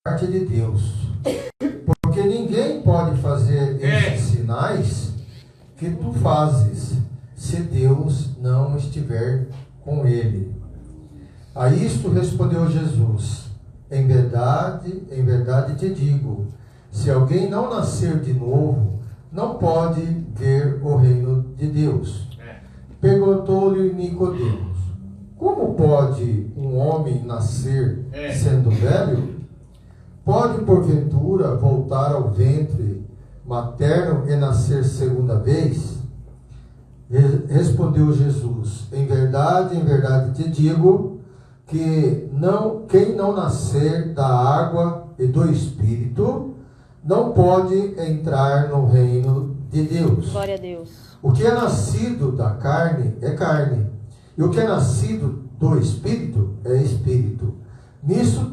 parte de Deus. Porque ninguém pode fazer esses sinais que tu fazes, se Deus não estiver com ele. A isto respondeu Jesus: em verdade te digo, se alguém não nascer de novo, não pode ver o reino de Deus. Perguntou-lhe Nicodemos: como pode um homem nascer sendo velho? Pode porventura voltar ao ventre materno e nascer segunda vez? Respondeu Jesus: em verdade te digo, que quem não nascer da água e do Espírito não pode entrar no reino de Deus. Glória a Deus. O que é nascido da carne é carne, e o que é nascido do Espírito é Espírito. Nisso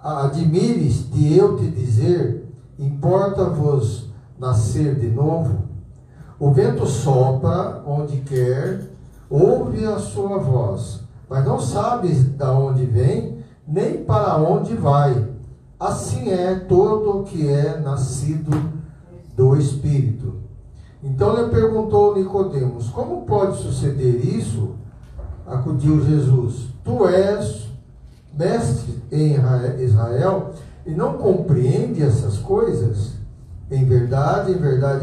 admires de eu te dizer: importa-vos nascer de novo? O vento sopra onde quer, ouve a sua voz, mas não sabes de onde vem, nem para onde vai. Assim é todo o que é nascido do Espírito. Então lhe perguntou Nicodemos: como pode suceder isso? Acudiu Jesus: tu és mestre em Israel e não compreende essas coisas? Em verdade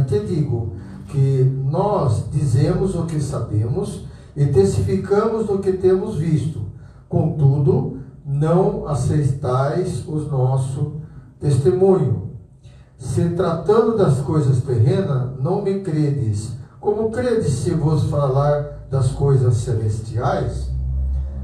te digo, que nós dizemos o que sabemos e testificamos do que temos visto. Contudo, não aceitais o nosso testemunho. Se tratando das coisas terrenas, não me credes. Como credes se vos falar das coisas celestiais?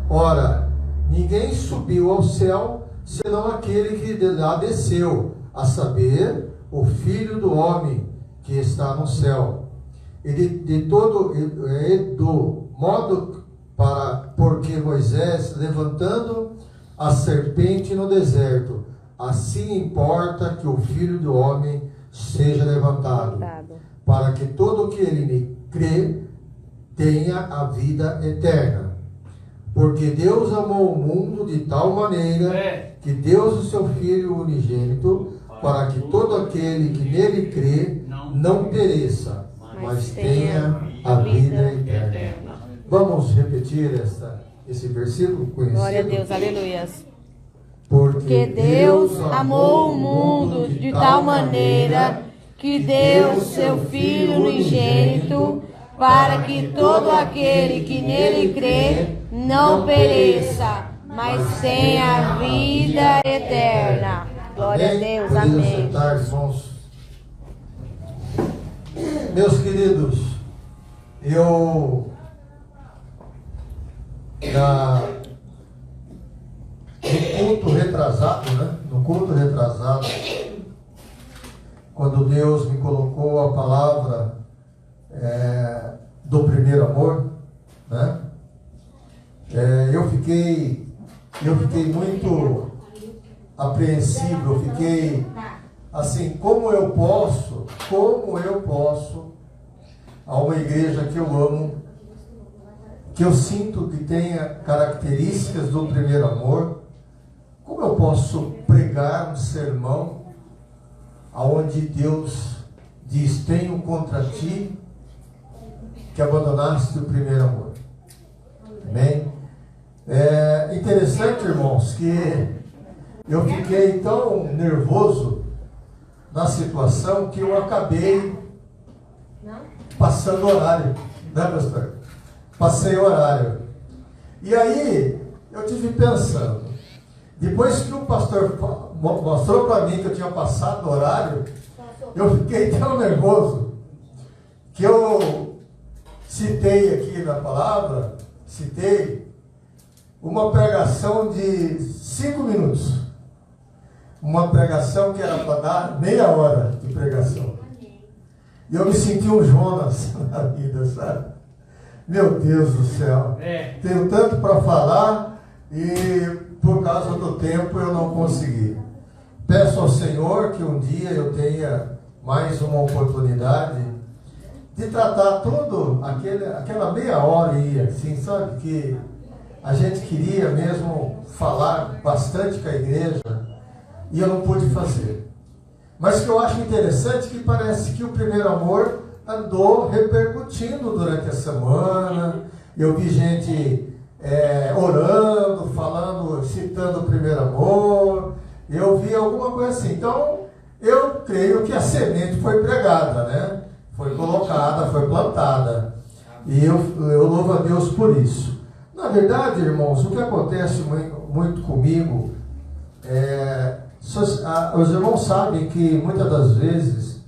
Ora, ninguém subiu ao céu, senão aquele que de lá desceu, a saber, o Filho do Homem que está no céu. E do modo porque Moisés, levantando a serpente no deserto, assim importa que o Filho do Homem seja levantado, para que todo que ele crê tenha a vida eterna. Porque Deus amou o mundo de tal maneira que deu o seu Filho unigênito, para que todo aquele que nele crê não pereça, mas tenha a vida eterna. Vamos repetir esse versículo conhecido? Glória a Deus, aleluias. Porque Deus amou o mundo de tal maneira que deu seu Filho unigênito, para que todo aquele que nele crê não pereça, mas tenha a vida eterna. Glória a Deus, Podemos amém. sentar, irmãos. Meus queridos, no culto retrasado, quando Deus me colocou a palavra do primeiro amor, né? Eu fiquei muito apreensivo, eu fiquei assim, como eu posso a uma igreja que eu amo, que eu sinto que tenha características do primeiro amor, como eu posso pregar um sermão aonde Deus diz: tenho contra ti que abandonaste o primeiro amor? Amém? É interessante, irmãos, que eu fiquei tão nervoso na situação que eu acabei passando horário, né, pastor? Passei horário. E aí, eu tive pensando, depois que o pastor mostrou para mim que eu tinha passado horário, eu fiquei tão nervoso que eu citei aqui na palavra, uma pregação de 5 minutos. Uma pregação que era para dar meia hora de pregação. E eu me senti um Jonas na vida, sabe? Meu Deus do céu. Tenho tanto para falar e por causa do tempo eu não consegui. Peço ao Senhor que um dia eu tenha mais uma oportunidade de tratar tudo, aquela meia hora aí, assim, sabe? Que a gente queria mesmo falar bastante com a igreja, e eu não pude fazer. Mas o que eu acho interessante é que parece que o primeiro amor andou repercutindo durante a semana. Eu vi gente orando, falando, citando o primeiro amor. Eu vi alguma coisa assim. Então, eu creio que a semente foi pregada, né? Foi colocada, foi plantada. E eu louvo a Deus por isso. Na verdade, irmãos, o que acontece muito comigo, os irmãos sabem que muitas das vezes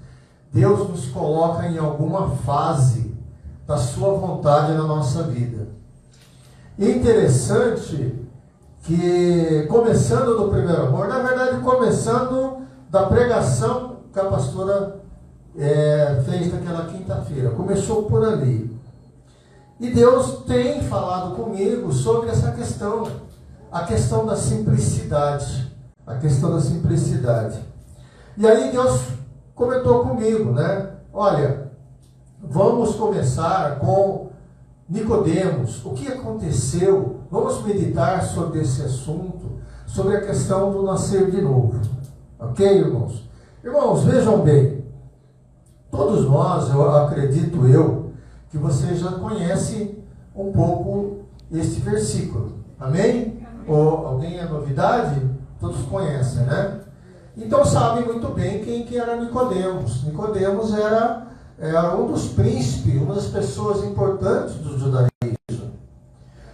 Deus nos coloca em alguma fase da sua vontade na nossa vida. E é interessante que, começando do primeiro amor, na verdade, começando da pregação que a pastora fez naquela quinta-feira, começou por ali. E Deus tem falado comigo sobre essa questão, a questão da simplicidade, a questão da simplicidade. E aí Deus comentou comigo, né? Olha, vamos começar com Nicodemos. O que aconteceu? Vamos meditar sobre esse assunto, sobre a questão do nascer de novo. Ok, irmãos? Irmãos, vejam bem. Todos nós, eu acredito que vocês já conhecem um pouco este versículo. Amém? Ou alguém é novidade? Todos conhecem, né? Então sabem muito bem quem que era Nicodemos. Nicodemos era um dos príncipes, uma das pessoas importantes do judaísmo.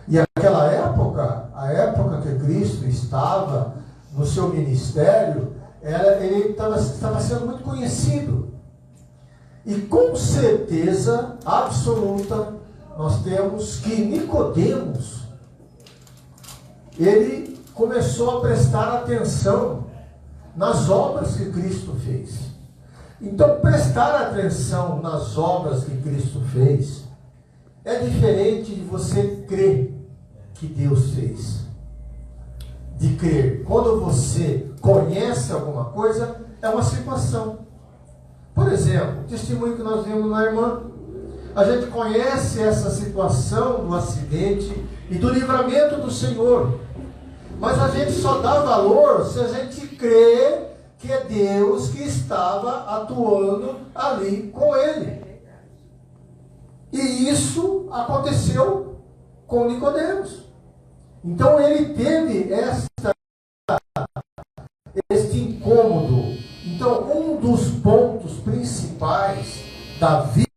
E aquela época, a época que Cristo estava no seu ministério, ele estava sendo muito conhecido. E com certeza absoluta, nós temos que Nicodemos, ele começou a prestar atenção nas obras que Cristo fez. Então, prestar atenção nas obras que Cristo fez é diferente de você crer que Deus fez. De crer. Quando você conhece alguma coisa, é uma situação. Por exemplo, o testemunho que nós vimos na irmã, a gente conhece essa situação do acidente e do livramento do Senhor. Mas a gente só dá valor se a gente crê que é Deus que estava atuando ali com ele. E isso aconteceu com Nicodemos. Então ele teve este incômodo. Então, um dos pontos principais da vida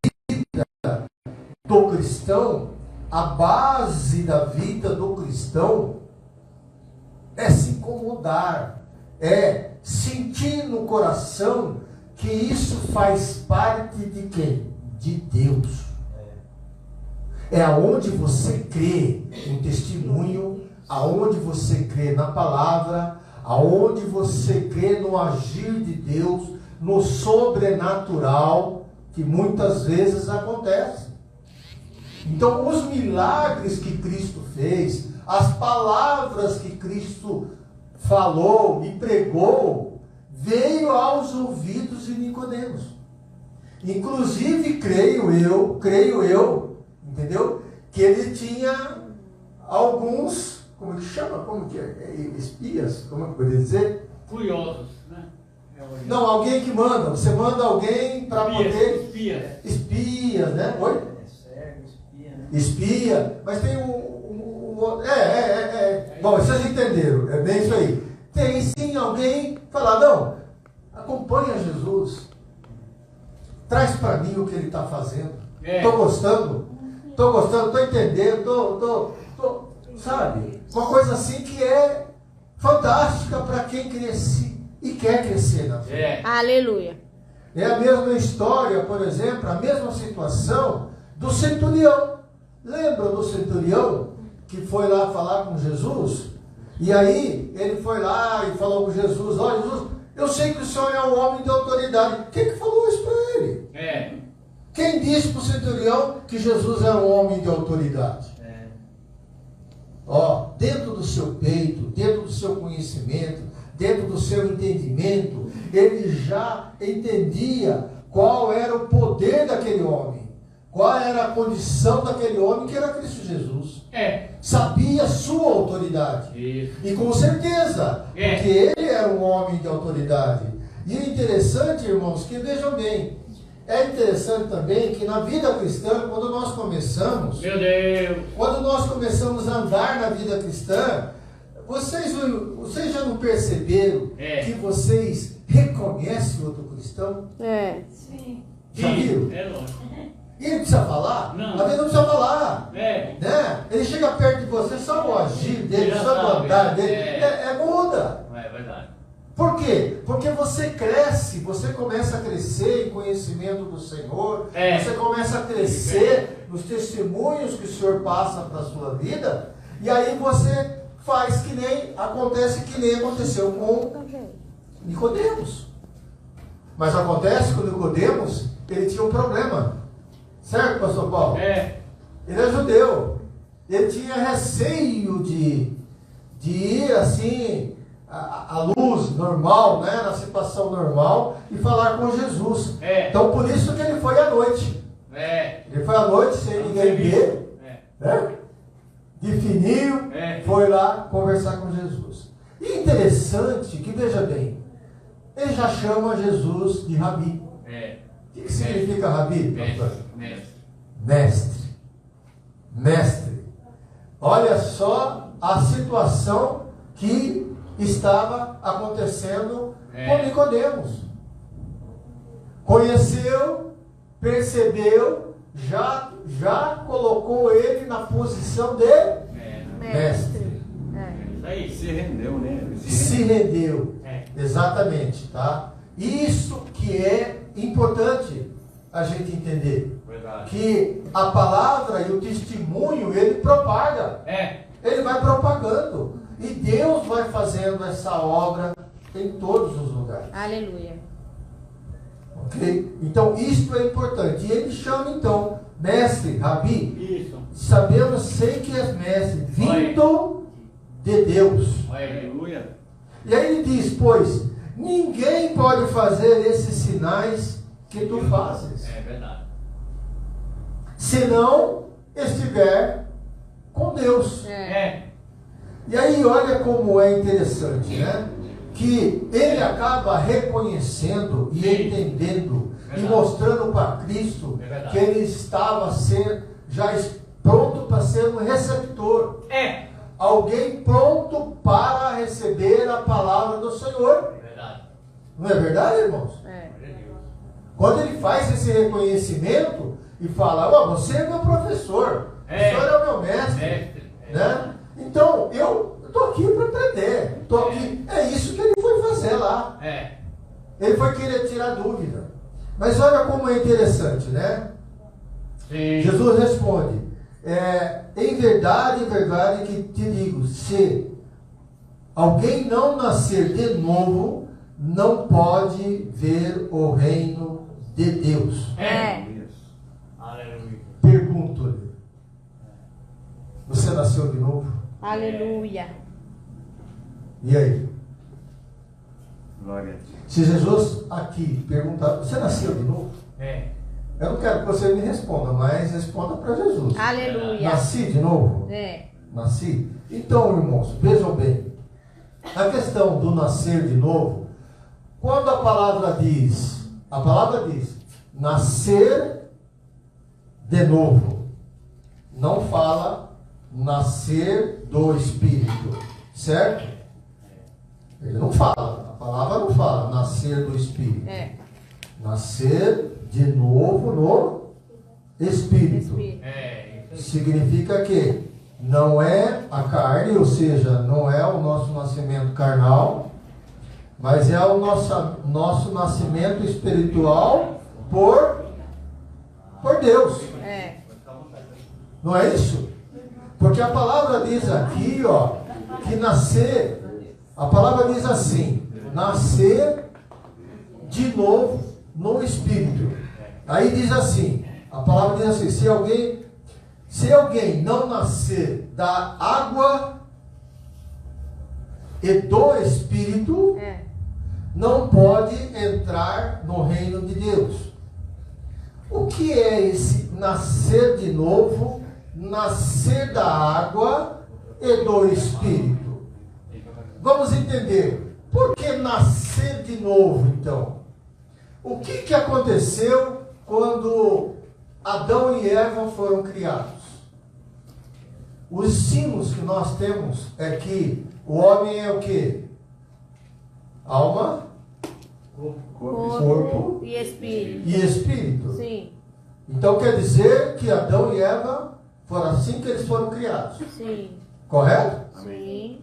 do cristão, a base da vida do cristão, é se incomodar, é sentir no coração que isso faz parte de quem? De Deus. É aonde você crê em testemunho, aonde você crê na palavra, aonde você crê no agir de Deus, no sobrenatural, que muitas vezes acontece. Então, os milagres que Cristo fez, as palavras que Cristo falou e pregou, veio aos ouvidos de Nicodemos. Inclusive, creio eu, entendeu? Que ele tinha alguns, como que chama? Como que é? Espias? Como é que eu poderia dizer? Curiosos, né? Não, alguém que manda. Você manda alguém para poder... Espias, né? Oi? Espia, né? Espia. Mas tem Bom, vocês entenderam. É bem isso aí. Tem sim alguém falar, não, acompanha Jesus. Traz para mim o que ele está fazendo. Estou gostando, estou entendendo, sabe? Uma coisa assim que é fantástica para quem cresce e quer crescer na fé. Aleluia. É a mesma história, por exemplo, a mesma situação do centurião. Lembra do centurião que foi lá falar com Jesus? E aí ele foi lá e falou com Jesus, ó Jesus, eu sei que o Senhor é um homem de autoridade. Quem que falou isso para ele? Quem disse para o centurião que Jesus era um homem de autoridade? Ó, dentro do seu peito, dentro do seu conhecimento, dentro do seu entendimento, ele já entendia qual era o poder daquele homem, qual era a condição daquele homem que era Cristo Jesus. Sabia a sua autoridade. Isso. E com certeza, porque ele era era um homem de autoridade. E é interessante, irmãos, que vejam bem, é interessante também que na vida cristã, quando nós começamos, Meu Deus. quando nós começamos a andar na vida cristã, vocês já não perceberam que vocês reconhecem outro cristão? Sim. Já viram? É lógico. E ele precisa falar? Não. Às vezes não precisa falar. É. Né? Ele chega perto de você, só o agir dele, Já só o sabe. andar dele, É. muda. É verdade. Por quê? Porque você cresce, você começa a crescer em conhecimento do Senhor, você começa a crescer nos testemunhos que o Senhor passa para a sua vida, e aí você faz acontece que nem aconteceu com Nicodemos. Mas acontece com Nicodemos, ele tinha um problema. Certo, pastor Paulo? É. Ele é judeu. Ele tinha receio de ir assim, à luz normal, né, na situação normal, e falar com Jesus. Então por isso que ele foi à noite. Ele foi à noite sem ninguém ver, né? De fininho, foi lá conversar com Jesus. E interessante que, veja bem, ele já chama Jesus de Rabi. O que significa Rabi, pastor? Mestre. Olha só a situação que estava acontecendo com Nicodemos. Conheceu, percebeu, já colocou ele na posição de mestre. Isso aí. Se rendeu, né? Se rendeu. Exatamente, tá? Isso que é importante a gente entender. Verdade. Que a palavra e o testemunho, ele propaga. Ele vai propagando. E Deus vai fazendo essa obra em todos os lugares. Aleluia. Ok? Então, isso é importante. E ele chama, então, mestre, Rabi. Isso. Sabemos, sei que és mestre, vindo de Deus. Aleluia. E aí ele diz, pois, ninguém pode fazer esses sinais que tu fazes, É verdade. se não estiver com Deus. E aí olha como é interessante, né? Que ele acaba reconhecendo e entendendo e mostrando para Cristo que ele estava já pronto para ser um receptor. Alguém pronto para receber a palavra do Senhor. Verdade. Não é verdade, irmãos? Quando ele faz esse reconhecimento e fala, você é meu professor, o senhor é o meu mestre, né? Então, eu estou aqui para aprender, estou aqui. É isso que ele foi fazer lá. Ele foi querer tirar dúvida. Mas olha como é interessante, né? Sim. Jesus responde, em verdade que te digo, se alguém não nascer de novo, não pode ver o reino de Deus. Aleluia. Pergunto-lhe, você nasceu de novo? Aleluia. E aí? Glória a Deus. Se Jesus aqui perguntar, você nasceu de novo? Eu não quero que você me responda, mas responda para Jesus. Aleluia. Nasci de novo? Nasci? Então, irmãos, vejam bem. A questão do nascer de novo, quando a palavra diz nascer de novo, não fala nascer do Espírito, certo? Ele não fala, a palavra não fala nascer do Espírito. Nascer de novo no Espírito. Significa que não é a carne, ou seja, não é o nosso nascimento carnal, mas é o nosso nascimento espiritual por Deus. Não é isso? Porque a palavra diz aqui, que nascer, a palavra diz assim, nascer de novo no Espírito. Aí diz assim, a palavra diz assim, se alguém não nascer da água e do Espírito, não pode entrar no reino de Deus. O que é esse nascer de novo, nascer da água e do Espírito? Vamos entender. Por que nascer de novo, então? O que aconteceu quando Adão e Eva foram criados? Os símbolos que nós temos é que o homem é o quê? Alma, corpo e espírito. e espírito. Sim, Então quer dizer que Adão e Eva foram assim que eles foram criados. sim, Correto? sim.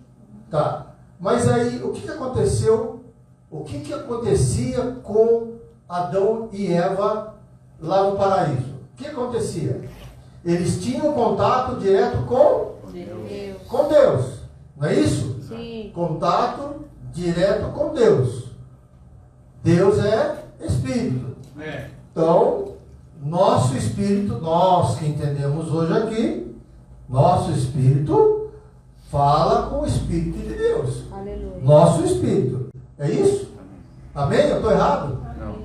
Tá. Mas aí, o que aconteceu? O que acontecia com Adão e Eva lá no paraíso? O que acontecia? Eles tinham contato direto com Deus. Deus. Não é isso? Sim, Contato direto com Deus. Deus é Espírito. É. Então, nosso Espírito, nós que entendemos hoje aqui, nosso Espírito fala com o Espírito de Deus. aleluia. Nosso Espírito. É isso? Amém? Eu estou errado? Não.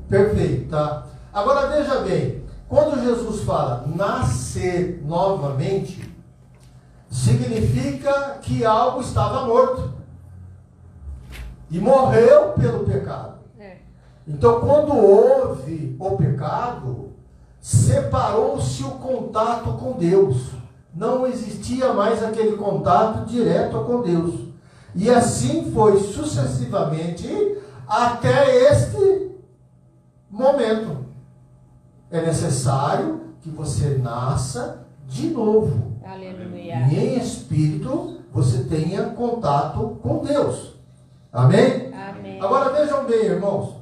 Perfeito, tá? Agora veja bem, quando Jesus fala nascer novamente, significa que algo estava morto e morreu pelo pecado. É. Então, quando houve o pecado, separou-se o contato com Deus. Não existia mais aquele contato direto com Deus. E assim foi sucessivamente até este momento. É necessário que você nasça de novo. Aleluia. E em espírito você tenha contato com Deus. Amém? Amém. Agora vejam bem, irmãos.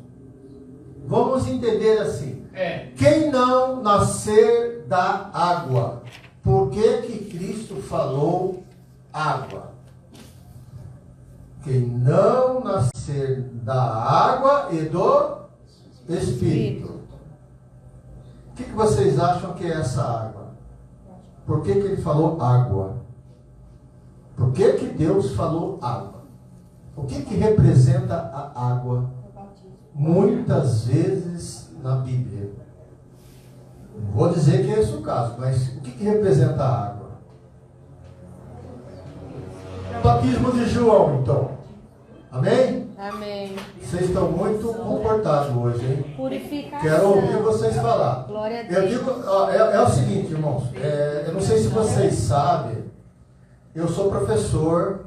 Vamos entender assim. É. Quem não nascer da água, por que Cristo falou água? Quem não nascer da água e do Espírito. O que vocês acham que é essa água? Por que ele falou água? Por que Deus falou água? O que representa a água? Muitas vezes na Bíblia. Não vou dizer que é esse o caso, mas o que representa a água? O batismo de João, então. Amém? Amém. Vocês estão muito comportados hoje, hein? Purificação. Quero ouvir vocês falar. Glória a Eu Deus. digo, é o seguinte, irmãos. Eu não sei se vocês sabem, eu sou professor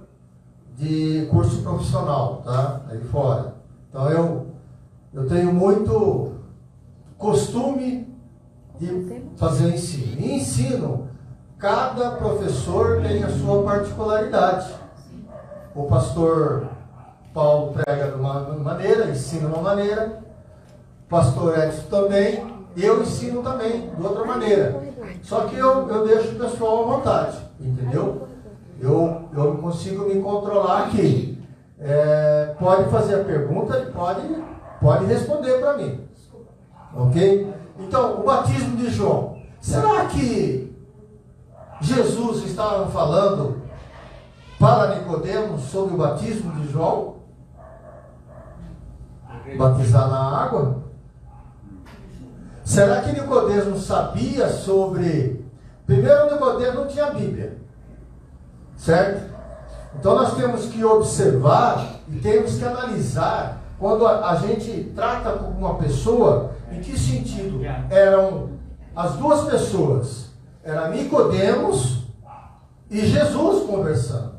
de curso profissional, tá? Aí fora. Então eu tenho muito costume de fazer ensino. E ensino, cada professor tem a sua particularidade. O pastor Paulo prega de uma maneira, ensina de uma maneira. O pastor Edson também. Eu ensino também de outra maneira. Só que eu deixo o pessoal à vontade, entendeu? Eu não consigo me controlar aqui. Pode fazer a pergunta e pode responder para mim. Ok? Então, o batismo de João. Será que Jesus estava falando para Nicodemos sobre o batismo de João? Batizar na água? Será que Nicodemos sabia sobre... Primeiro, Nicodemos não tinha Bíblia. Certo? Então nós temos que observar e temos que analisar quando a gente trata com uma pessoa, em que sentido eram as duas pessoas. Era Nicodemos e Jesus conversando.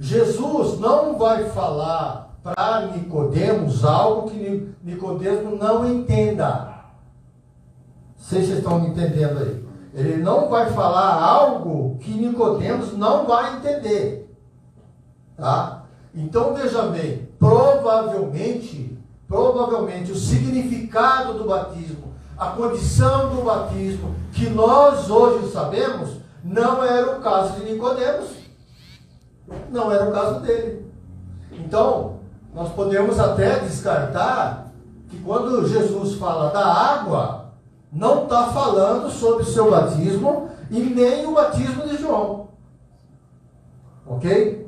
Jesus não vai falar para Nicodemos algo que Nicodemos não entenda. Não sei se vocês estão me entendendo aí. Ele não vai falar algo que Nicodemos não vai entender. Tá? Então veja bem, provavelmente o significado do batismo, a condição do batismo que nós hoje sabemos, não era o caso de Nicodemos. Não era o caso dele. Então, nós podemos até descartar que quando Jesus fala da água, não está falando sobre o seu batismo e nem o batismo de João. Ok?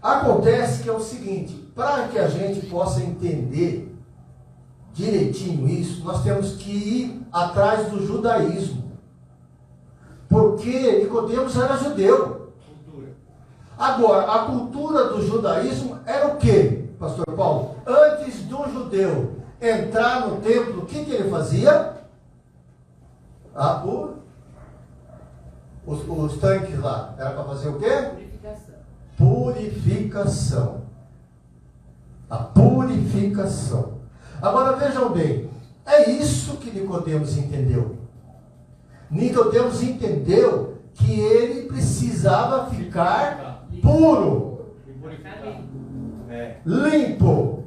Acontece que é o seguinte, para que a gente possa entender direitinho isso, nós temos que ir atrás do judaísmo. Porque Nicodemos era judeu. Agora, a cultura do judaísmo era o quê? pastor Paulo, antes do judeu entrar no templo, o que ele fazia? Os tanques lá, era para fazer o quê? Purificação. A purificação. Agora vejam bem, é isso que Nicodemos entendeu. Nicodemos entendeu que ele precisava ficar puro, limpo,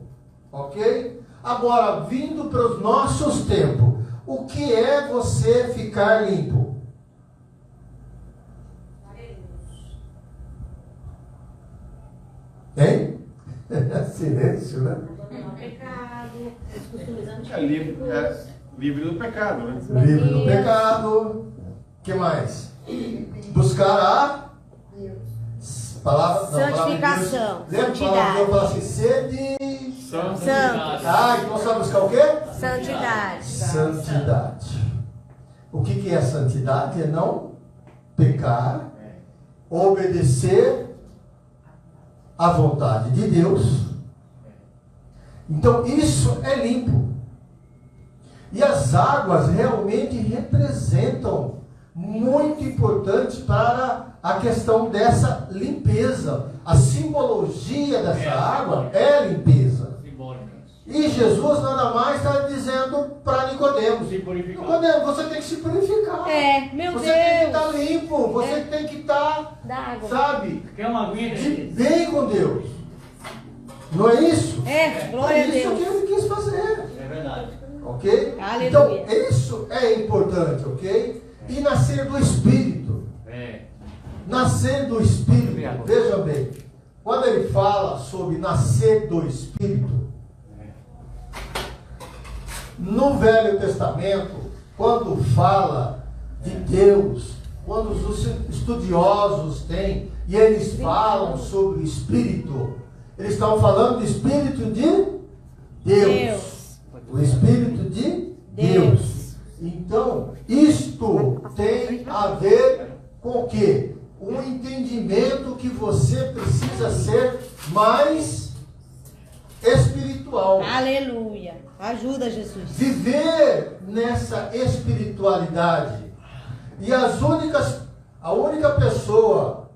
ok? Agora, vindo para os nossos tempos, o que é você ficar limpo? Hein? Silêncio, né? Pecado, os costumes antigos. Livre do pecado, né? Livre do pecado. O que mais? Buscar a palavra, santificação. Lembra que eu falo assim, sede. Santo. Então você vai buscar o quê? Santidade. Santidade. O que é santidade? É não pecar, obedecer à vontade de Deus. Então isso é limpo. E as águas realmente representam muito importante para a questão dessa limpeza. A simbologia dessa água é limpeza. E Jesus nada mais está dizendo para Nicodemos: Nicodemos, você tem que se purificar. Meu você Deus. tem que estar limpo. Você tem que estar, sabe, Quer uma aguinha? de bem com Deus. Não é isso? Glória a isso Deus. que ele quis fazer. É verdade. Ok? Aleluia. Então, isso é importante, ok? E nascer do Espírito. Nascer do Espírito. Veja bem, quando ele fala sobre nascer do Espírito, no Velho Testamento, quando fala de Deus, quando os estudiosos têm, e eles falam sobre o Espírito, eles estão falando do Espírito de Deus. O Espírito de Deus. Então, isto tem a ver com o quê? Um entendimento que você precisa ser mais espiritual. Aleluia. Ajuda, Jesus. Viver nessa espiritualidade. E a única pessoa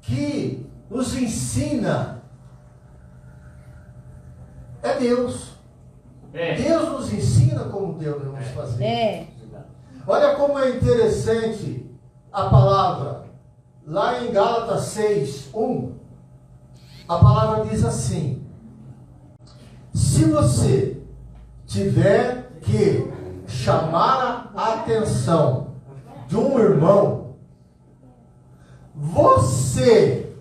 que nos ensina é Deus. Deus nos ensina como Deus devemos fazer. Olha como é interessante a palavra. Lá em Gálatas 6:1, a palavra diz assim: se você tiver que chamar a atenção de um irmão, você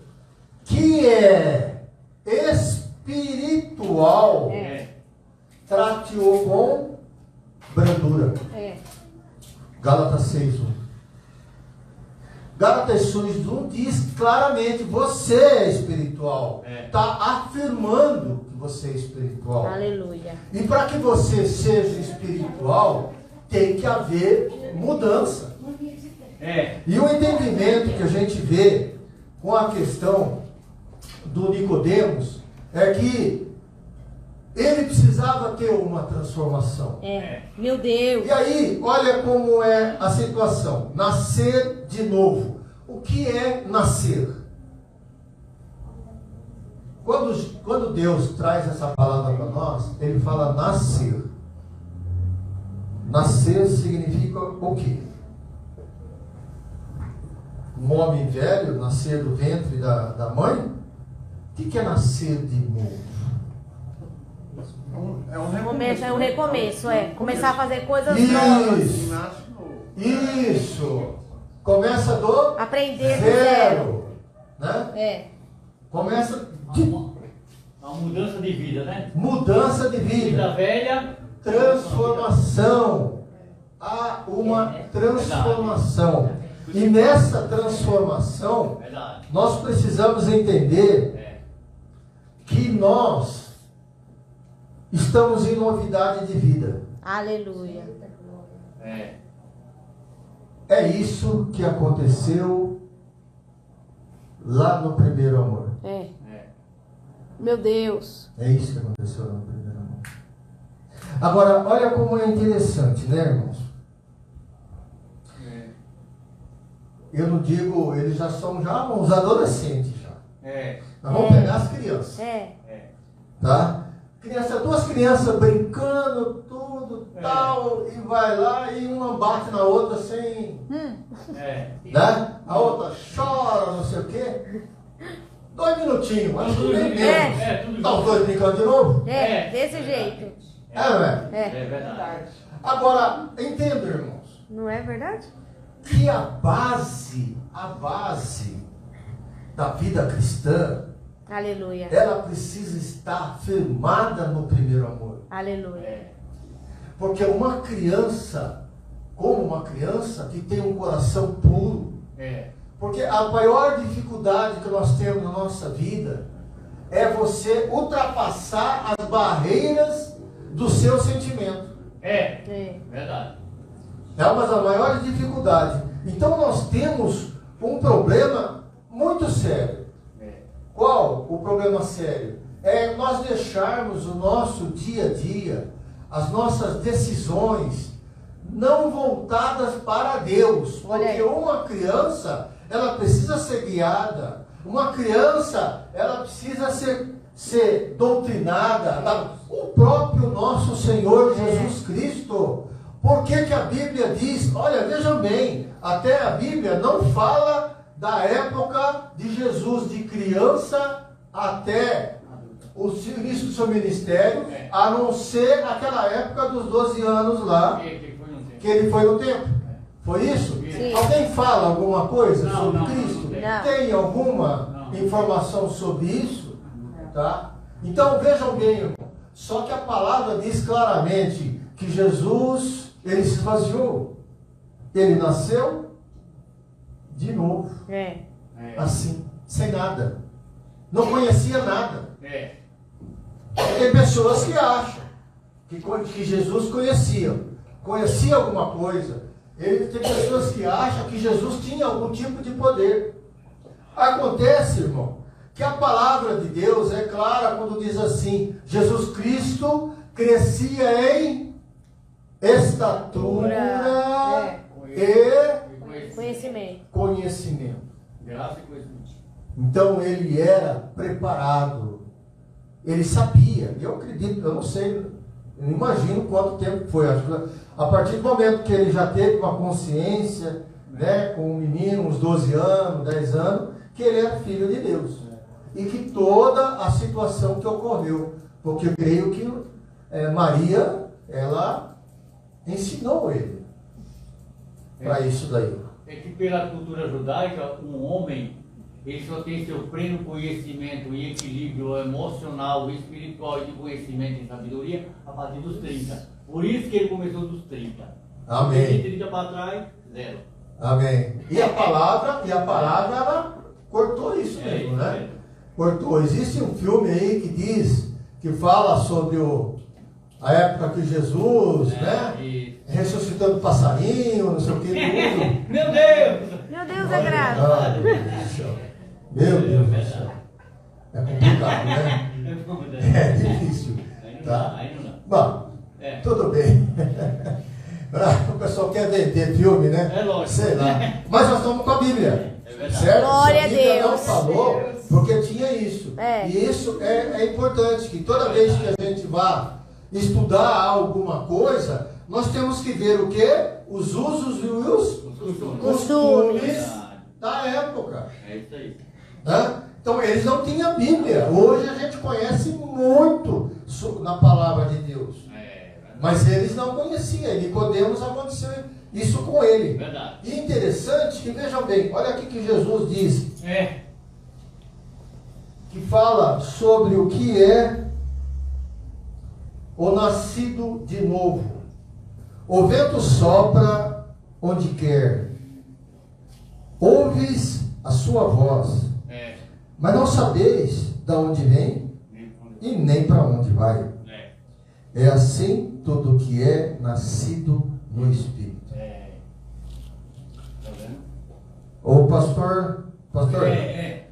que é espiritual, trate-o com brandura. Gálatas 6:1. Gálatas 6:1 diz claramente: você é espiritual. Está afirmando que você é espiritual. Aleluia. E para que você seja espiritual, tem que haver mudança. E o entendimento que a gente vê com a questão do Nicodemos é que ele precisava ter uma transformação. Meu Deus. E aí, olha como é a situação. Nascer de novo. O que é nascer? Quando Deus traz essa palavra para nós, Ele fala nascer. Nascer significa o quê? Um homem velho nascer do ventre da mãe? O que é nascer de novo? É um recomeço. É um recomeço, começar a fazer coisas novas. Isso. Começa do Aprender do zero. Né? Começa de Uma mudança de vida, né? mudança de vida. Vida velha. Transformação. Há uma transformação. E nessa transformação, nós precisamos entender que nós estamos em novidade de vida. Aleluia. É isso que aconteceu lá no primeiro amor. Meu Deus. É isso que aconteceu na primeira mão. Agora, olha como é interessante, né, irmãos? Eu não digo, eles já são uns adolescentes já. Nós vamos pegar as crianças. Tá? Duas crianças brincando, tudo, tal, e vai lá e uma bate na outra sem. Né? A outra chora, não sei o quê. 2 minutinhos, acho que nem menos. Tá os dois brincando de novo? Desse jeito. Velho. É verdade. Agora, entenda, irmãos, Não é verdade? que a base da vida cristã, Aleluia. ela precisa estar firmada no primeiro amor. Aleluia. Porque uma criança, como uma criança que tem um coração puro, porque a maior dificuldade que nós temos na nossa vida é você ultrapassar as barreiras do seu sentimento. Verdade. É uma das maiores dificuldades. Então nós temos um problema muito sério. Qual o problema sério? É nós deixarmos o nosso dia a dia, as nossas decisões, não voltadas para Deus. Porque uma criança, ela precisa ser guiada. Uma criança, ela precisa ser doutrinada. O próprio nosso Senhor Jesus Cristo. Por que a Bíblia diz, olha, vejam bem, até a Bíblia não fala da época de Jesus, de criança até o início do seu ministério, a não ser aquela época dos 12 anos lá, que ele foi no templo. Foi isso? Sim. Alguém fala alguma coisa sobre não, Cristo? não. Tem alguma informação sobre isso? Tá? Então vejam bem, irmão, só que a palavra diz claramente que Jesus, ele se esvaziou. Ele nasceu de novo. Assim, sem nada. Não conhecia nada. Tem pessoas que acham que Jesus conhecia alguma coisa. Tem pessoas que acham que Jesus tinha algum tipo de poder. Acontece, irmão, que a palavra de Deus é clara quando diz assim: Jesus Cristo crescia em estatura e conhecimento. Graça e conhecimento. Então ele era preparado, ele sabia. Eu acredito, eu não sei, eu não imagino quanto tempo foi. Acho que a partir do momento que ele já teve uma consciência, né, com um menino, uns 12 anos, 10 anos, que ele era filho de Deus. E que toda a situação que ocorreu, porque eu creio que Maria, ela ensinou ele para isso daí. É que pela cultura judaica, um homem, ele só tem seu pleno conhecimento e equilíbrio emocional, espiritual e de conhecimento e sabedoria a partir dos 30. Por isso que ele começou dos 30. Amém. De 30 para trás, 0. Amém. E a palavra, ela cortou isso mesmo, né? Cortou. Existe um filme aí que fala sobre a época que Jesus, né? Ressuscitando passarinho, não sei o que, tudo. Meu Deus! Meu Deus é graça. Meu Deus do céu. É complicado, né? É difícil. Tá? Aí não dá. Bom, tudo bem. O pessoal quer vender filme, né? É lógico. Sei lá. Mas nós estamos com a Bíblia. É verdade. Certo? Glória a Bíblia a Deus. não falou porque tinha isso. E isso é importante, que toda vez que a gente vá estudar alguma coisa, nós temos que ver o quê? Os usos e os costumes da época. É isso aí. Né? Então eles não tinham Bíblia. Hoje a gente conhece muito na palavra de Deus. Mas eles não conheciam. E Nicodemos aconteceu isso com ele. Verdade. E interessante que, vejam bem, olha aqui que Jesus diz. Que fala sobre o que é o nascido de novo. O vento sopra onde quer. Ouves a sua voz. Mas não sabeis de onde vem e nem para onde vai. É assim tudo que é nascido no Espírito. Tá vendo? Ô pastor,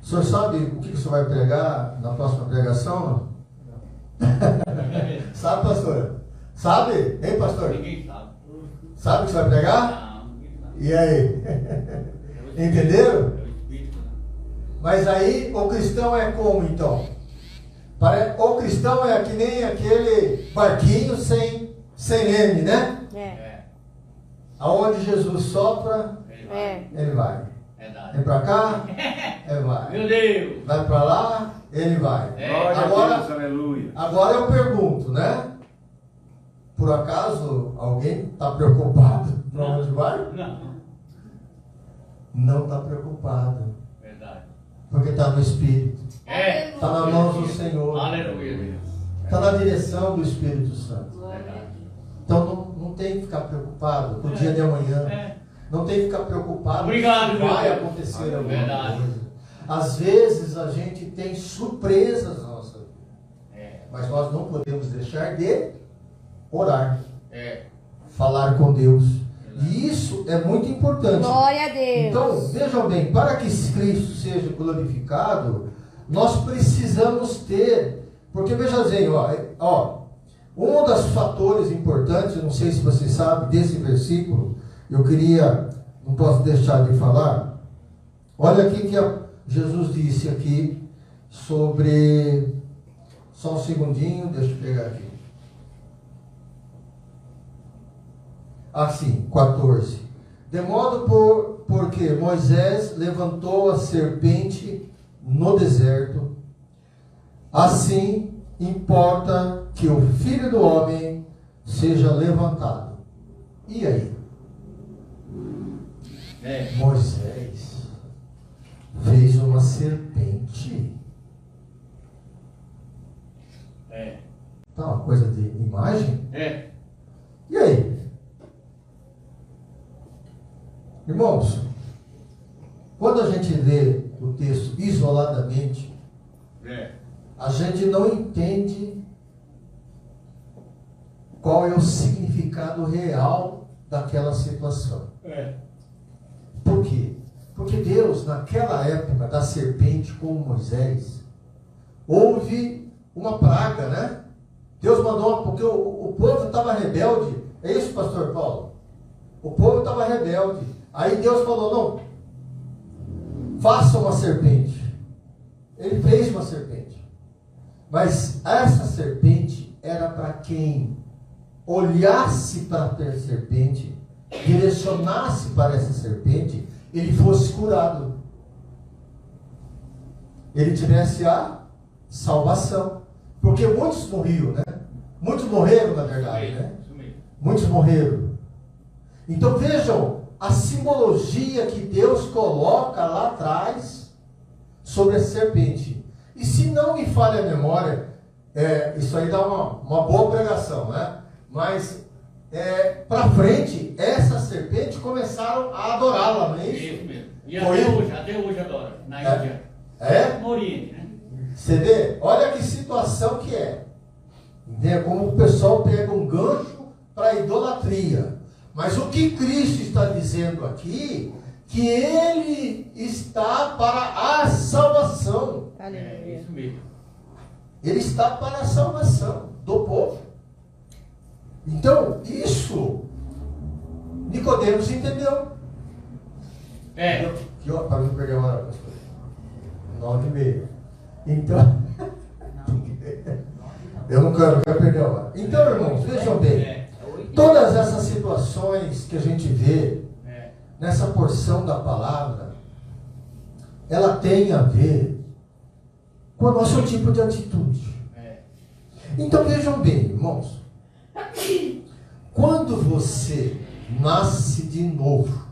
O senhor sabe o que o senhor vai pregar na próxima pregação? Sabe, pastor? Sabe? Hein, pastor? Ninguém sabe. Sabe o que você vai pregar? Não, ninguém sabe. E aí? Entenderam? É o Espírito, né? Mas aí o cristão é como então? O cristão é que nem aquele barquinho sem leme, né? É. É. Aonde Jesus sopra, Ele vai. É. ele vai. Verdade. Vem pra cá, ele vai. Meu Deus! Vai pra lá, ele vai. É. Glória Agora- a Deus, aleluia. Agora eu pergunto, né? Por acaso alguém está preocupado para onde vai? Não. Não está preocupado, Verdade. porque está no Espírito, É. está nas mãos do Senhor, Aleluia. está na direção do Espírito Santo. Verdade. Então não tem que ficar preocupado com o dia de amanhã. É. Não tem que ficar preocupado Obrigado, se meu vai Deus. acontecer alguma Verdade. coisa. Às vezes a gente tem surpresas na nossa vida, É. mas nós não podemos deixar de orar, É. falar com Deus. E isso é muito importante. Glória a Deus. Então, vejam bem, para que Cristo seja glorificado, nós precisamos ter, porque veja bem, um dos fatores importantes, não sei se você sabe desse versículo, não posso deixar de falar. Olha aqui que Jesus disse aqui sobre, só um segundinho, deixa eu pegar aqui. Assim, 14. De modo porque Moisés levantou a serpente no deserto, assim importa que o Filho do Homem seja levantado. E aí? É. Moisés fez uma serpente. É. Tá uma coisa de imagem? É. E aí? Irmãos, quando a gente lê o texto isoladamente, É. a gente não entende qual é o significado real daquela situação. É. Por quê? Porque Deus, naquela época da serpente com Moisés, houve uma praga, né? Deus mandou, porque o povo estava rebelde. É isso, pastor Paulo? O povo estava rebelde. Aí Deus falou, não, faça uma serpente. Ele fez uma serpente. Mas essa serpente era para quem olhasse para a serpente, direcionasse para essa serpente, ele fosse curado. Ele tivesse a salvação. Porque muitos morriam, né? Muitos morreram, na verdade, né? Isso mesmo. Muitos morreram. Então vejam a simbologia que Deus coloca lá atrás sobre a serpente. E se não me falha a memória, isso aí dá uma boa pregação, né? Mas para frente, essa serpente começaram a adorá-la, não é isso? Isso mesmo. E Foi? até hoje adora. Na É. Índia. É? No Oriente, né? Você vê? Olha que situação que é. Entende? Como o pessoal pega um gancho para a idolatria. Mas o que Cristo está dizendo aqui, que Ele está para a salvação. É, Aleluia. isso mesmo. Ele está para a salvação do povo. Então, isso, Nicodemos entendeu. É. Para não perder uma hora, pastor. 9h30. Então, eu não quero perder a hora. Então, irmãos, vejam bem. É. Todas essas situações que a gente vê É. nessa porção da palavra, ela tem a ver com o nosso tipo de atitude. É. Então vejam bem, irmãos, quando você nasce de novo,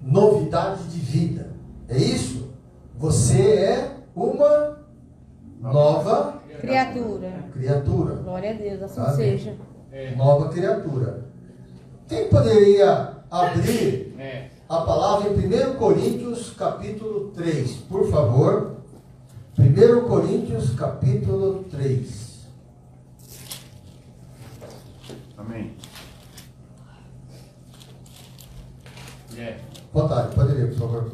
novidade de vida, é isso? Você é uma nova criatura. Glória a Deus, assim Amém. seja. É. Nova criatura. Quem poderia abrir É. a palavra em 1 Coríntios capítulo 3, por favor? 1 Coríntios capítulo 3. Amém. É. Boa tarde, pode ler, por favor.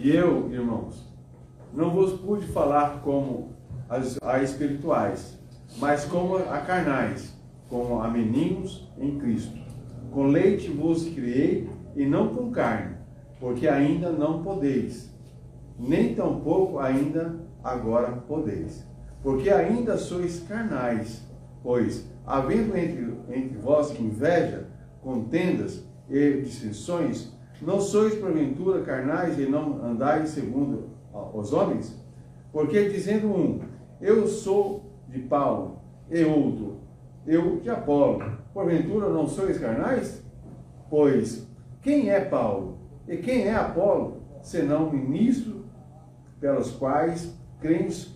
E eu, irmãos, não vos pude falar como a espirituais, mas como a carnais, como a meninos em Cristo. Com leite vos criei, e não com carne, porque ainda não podeis, nem tampouco ainda agora podeis. Porque ainda sois carnais, pois, havendo entre vós inveja, contendas e dissensões, não sois porventura carnais e não andais segundo os homens? Porque dizendo um, eu sou de Paulo, e outro, eu de Apolo, porventura não sois carnais? Pois, quem é Paulo e quem é Apolo, senão ministro pelos quais crentes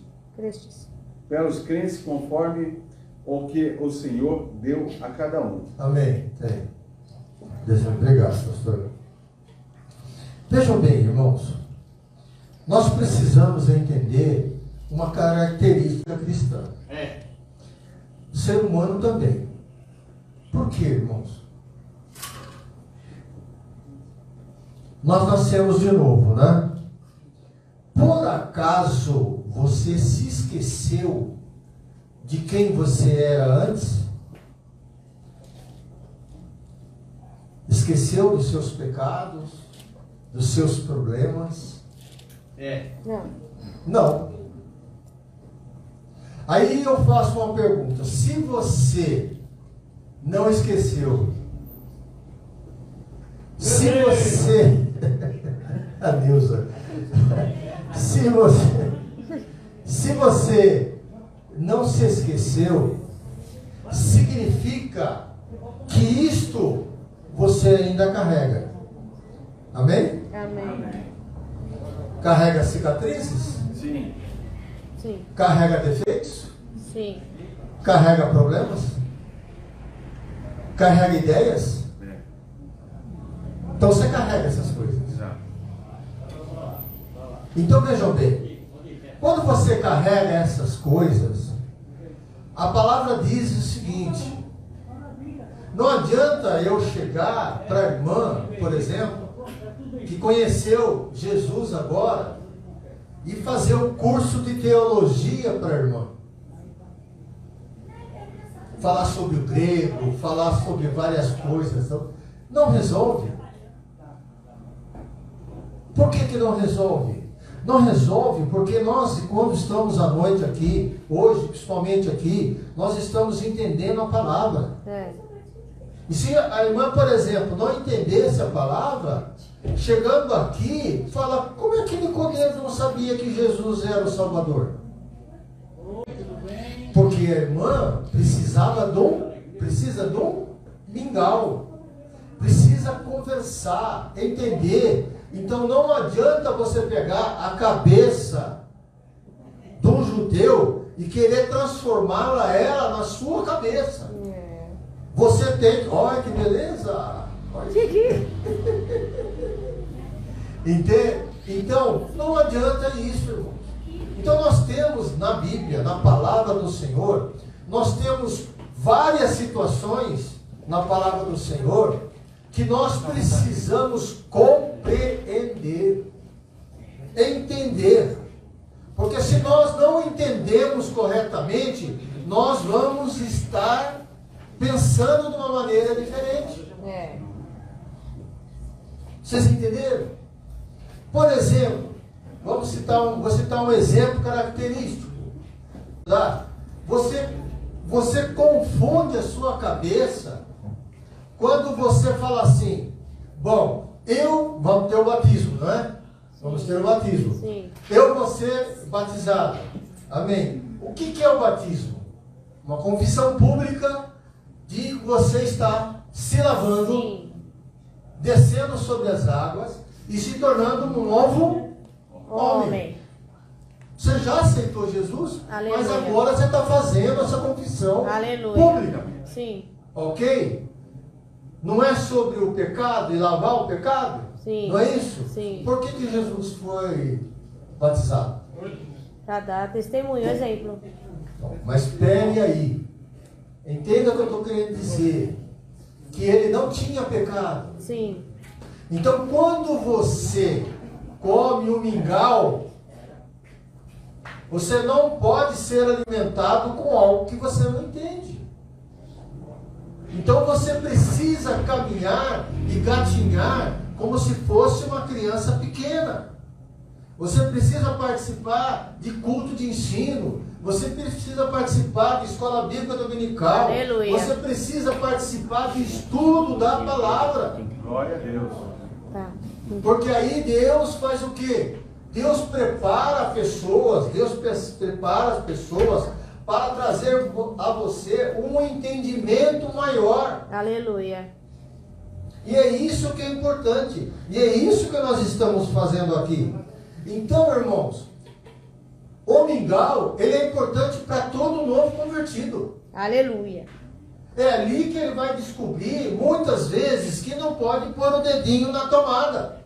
conforme o que o Senhor deu a cada um. Amém. Deus obrigado, pastor. Vejam bem, irmãos, nós precisamos entender uma característica cristã. O ser humano também. Por quê, irmãos? Nós nascemos de novo, né? Por acaso você se esqueceu de quem você era antes? Esqueceu dos seus pecados, dos seus problemas? Não. Aí eu faço uma pergunta: se você não esqueceu, se você a Nilza, se você não se esqueceu, significa que isto você ainda carrega. Amém? Amém. Carrega cicatrizes? Sim. Sim. Carrega defeitos? Sim. Carrega problemas? Carrega ideias? Então você carrega essas coisas. Então vejam bem, quando você carrega essas coisas, a palavra diz o seguinte: não adianta eu chegar para a irmã, por exemplo, que conheceu Jesus agora, e fazer um curso de teologia para a irmã. Falar sobre o grego, falar sobre várias coisas. Não resolve. Por que não resolve? Não resolve porque nós, quando estamos à noite aqui, hoje, principalmente aqui, nós estamos entendendo a palavra. E se a irmã, por exemplo, não entendesse a palavra, chegando aqui, fala: como é que Nicodemo não sabia que Jesus era o Salvador? Porque a irmã precisa de um mingau, precisa conversar, entender. Então não adianta você pegar a cabeça de um judeu e querer transformá-la ela na sua cabeça. Você tem, olha que beleza! Entende? Então não adianta isso, irmãos. Então nós temos na Bíblia, na palavra do Senhor, nós temos várias situações na palavra do Senhor que nós precisamos compreender, entender. Porque se nós não entendemos corretamente, nós vamos estar pensando de uma maneira diferente. Vocês entenderam? Por exemplo, vou citar um exemplo característico. Tá? Você confunde a sua cabeça quando você fala assim: bom, vamos ter o batismo, não é? Vamos ter o batismo. Sim. Eu vou ser batizado. Amém. O que é o batismo? Uma confissão pública de que você está se lavando, Sim. descendo sobre as águas e se tornando um novo homem. Você já aceitou Jesus, Aleluia. mas agora você está fazendo essa confissão Aleluia. pública. Sim. Ok? Não é sobre o pecado e lavar o pecado? Sim. Não é isso? Sim. Por que Jesus foi batizado? Para dar testemunho, exemplo. Mas espere aí. Entenda o que eu estou querendo dizer. Que ele não tinha pecado. Sim. Então, quando você come um mingau, você não pode ser alimentado com algo que você não entende. Então você precisa caminhar e gatinhar como se fosse uma criança pequena. Você precisa participar de culto de ensino. Você precisa participar de escola bíblica dominical. Aleluia. Você precisa participar de estudo da palavra. Glória a Deus. Tá. Porque aí Deus faz o quê? Deus prepara pessoas, prepara as pessoas para trazer a você um entendimento maior. Aleluia. E é isso que é importante. E é isso que nós estamos fazendo aqui. Então, irmãos, o mingau, ele é importante para todo novo convertido. Aleluia. É ali que ele vai descobrir, muitas vezes, que não pode pôr o dedinho na tomada.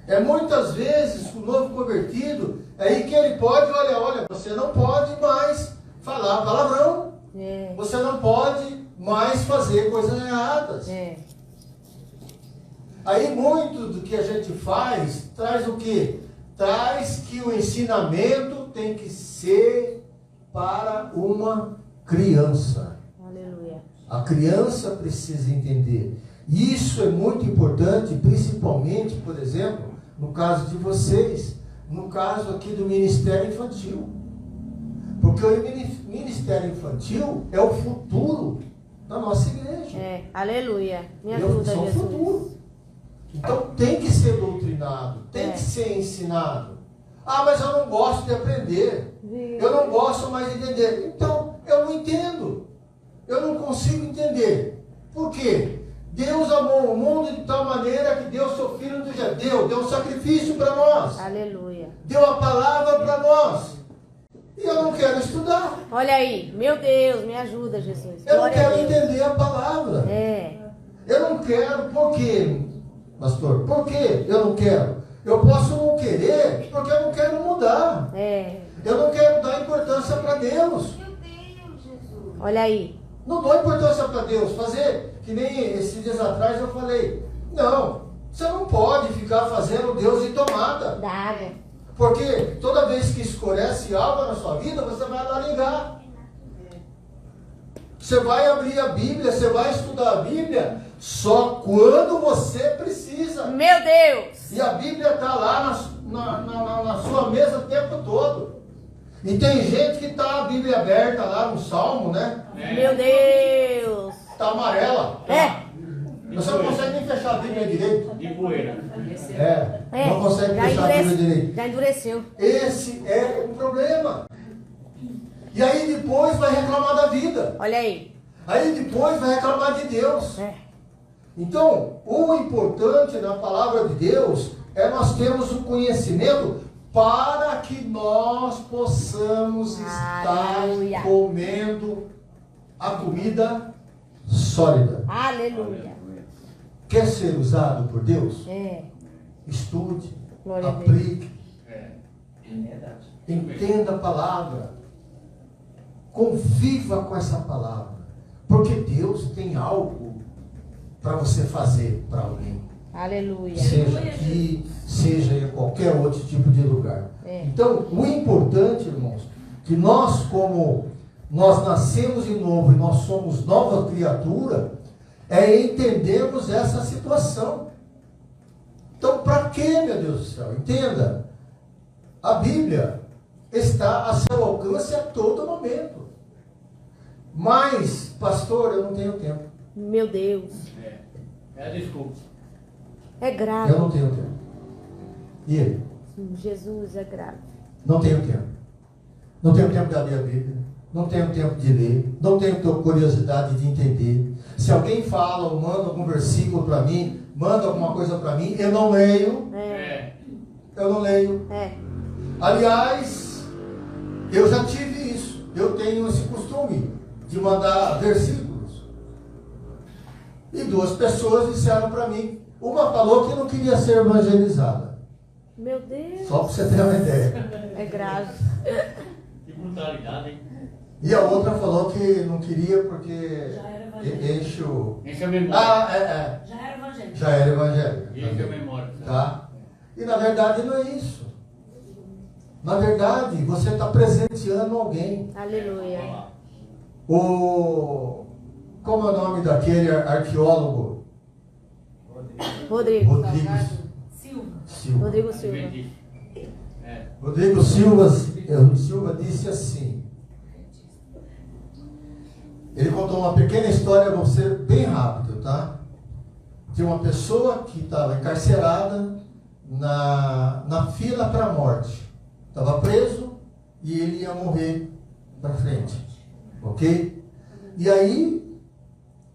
É muitas vezes, o novo convertido, é aí que ele pode, olha, você não pode mais falar palavrão. É. Você não pode mais fazer coisas erradas. É. Aí muito do que a gente faz, traz o quê? Traz que o ensinamento tem que ser para uma criança. Aleluia. A criança precisa entender. Isso é muito importante, principalmente, por exemplo, no caso de vocês, no caso aqui do Ministério Infantil. Porque o Ministério Infantil é o futuro da nossa igreja. É. Aleluia. Me Eles ajuda, são o Jesus. futuro. Então tem que ser doutrinado, tem que ser ensinado. Ah, mas eu não gosto de aprender. Eu não gosto mais de entender. Então, eu não entendo. Eu não consigo entender. Por quê? Deus amou o mundo de tal maneira que deu seu Filho deu um sacrifício para nós. Aleluia. Deu a palavra para nós. E eu não quero estudar. Olha aí. Meu Deus, me ajuda, Jesus. Eu não Glória a quero Deus. entender a palavra. É. Eu não quero, por quê, pastor? Por quê eu não quero? Eu posso não querer porque eu não quero mudar. É. Eu não quero dar importância para Deus. Olha aí. Não dou importância para Deus. Fazer, que nem esses dias atrás eu falei. Não, você não pode ficar fazendo Deus de tomada. Da água. Porque toda vez que escurece algo na sua vida, você vai lá ligar. Você vai abrir a Bíblia, você vai estudar a Bíblia só quando você precisa. Meu Deus. E a Bíblia está lá na sua mesa o tempo todo. E tem gente que está a Bíblia aberta lá no Salmo, né? Meu Deus. Está amarela. É. Você não consegue nem fechar a Bíblia direito. De poeira. É. Não consegue Já fechar a Bíblia direito. Já endureceu. Esse é o problema. E aí depois vai reclamar da vida. Olha aí. Aí depois vai reclamar de Deus. É. Então, o importante na palavra de Deus é nós termos o conhecimento para que nós possamos Aleluia. estar comendo a comida sólida. Aleluia. Quer ser usado por Deus? É. Estude, Glória a Deus. aplique, É. Verdade. entenda a palavra, conviva com essa palavra, porque Deus tem algo para você fazer para alguém. Aleluia. Seja aqui, seja em qualquer outro tipo de lugar. É. Então, o importante, irmãos, que nós, como nós nascemos de novo e nós somos nova criatura, é entendermos essa situação. Então, para que, meu Deus do céu? Entenda, a Bíblia está a seu alcance a todo momento. Mas, pastor, eu não tenho tempo. Meu Deus. É a desculpa. É grave. Eu não tenho tempo. E ele? Jesus é grave. Não tenho tempo. Não tenho tempo de abrir a Bíblia. Não tenho tempo de ler. Não tenho curiosidade de entender. Se alguém fala ou manda algum versículo para mim, manda alguma coisa para mim, eu não leio. É. Eu não leio. É. Aliás, eu já tive isso. Eu tenho esse costume de mandar versículos. E duas pessoas disseram para mim. Uma falou que não queria ser evangelizada. Meu Deus. Só para você ter uma ideia. É grave. Que brutalidade, hein? E a outra falou que não queria porque Já era evangélico. enche o... Enche a memória. Ah, Já era evangélico. já era evangélico. Enche a memória. tá? E na verdade não é isso. Na verdade, você está presenteando alguém. Aleluia. Como é o nome daquele arqueólogo? Rodrigo. Silva. Rodrigo Silva. Rodrigo Silva disse assim. Ele contou uma pequena história, vou ser bem rápido, tá? De uma pessoa que estava encarcerada na fila para a morte. Estava preso e ele ia morrer para frente. Ok? E aí,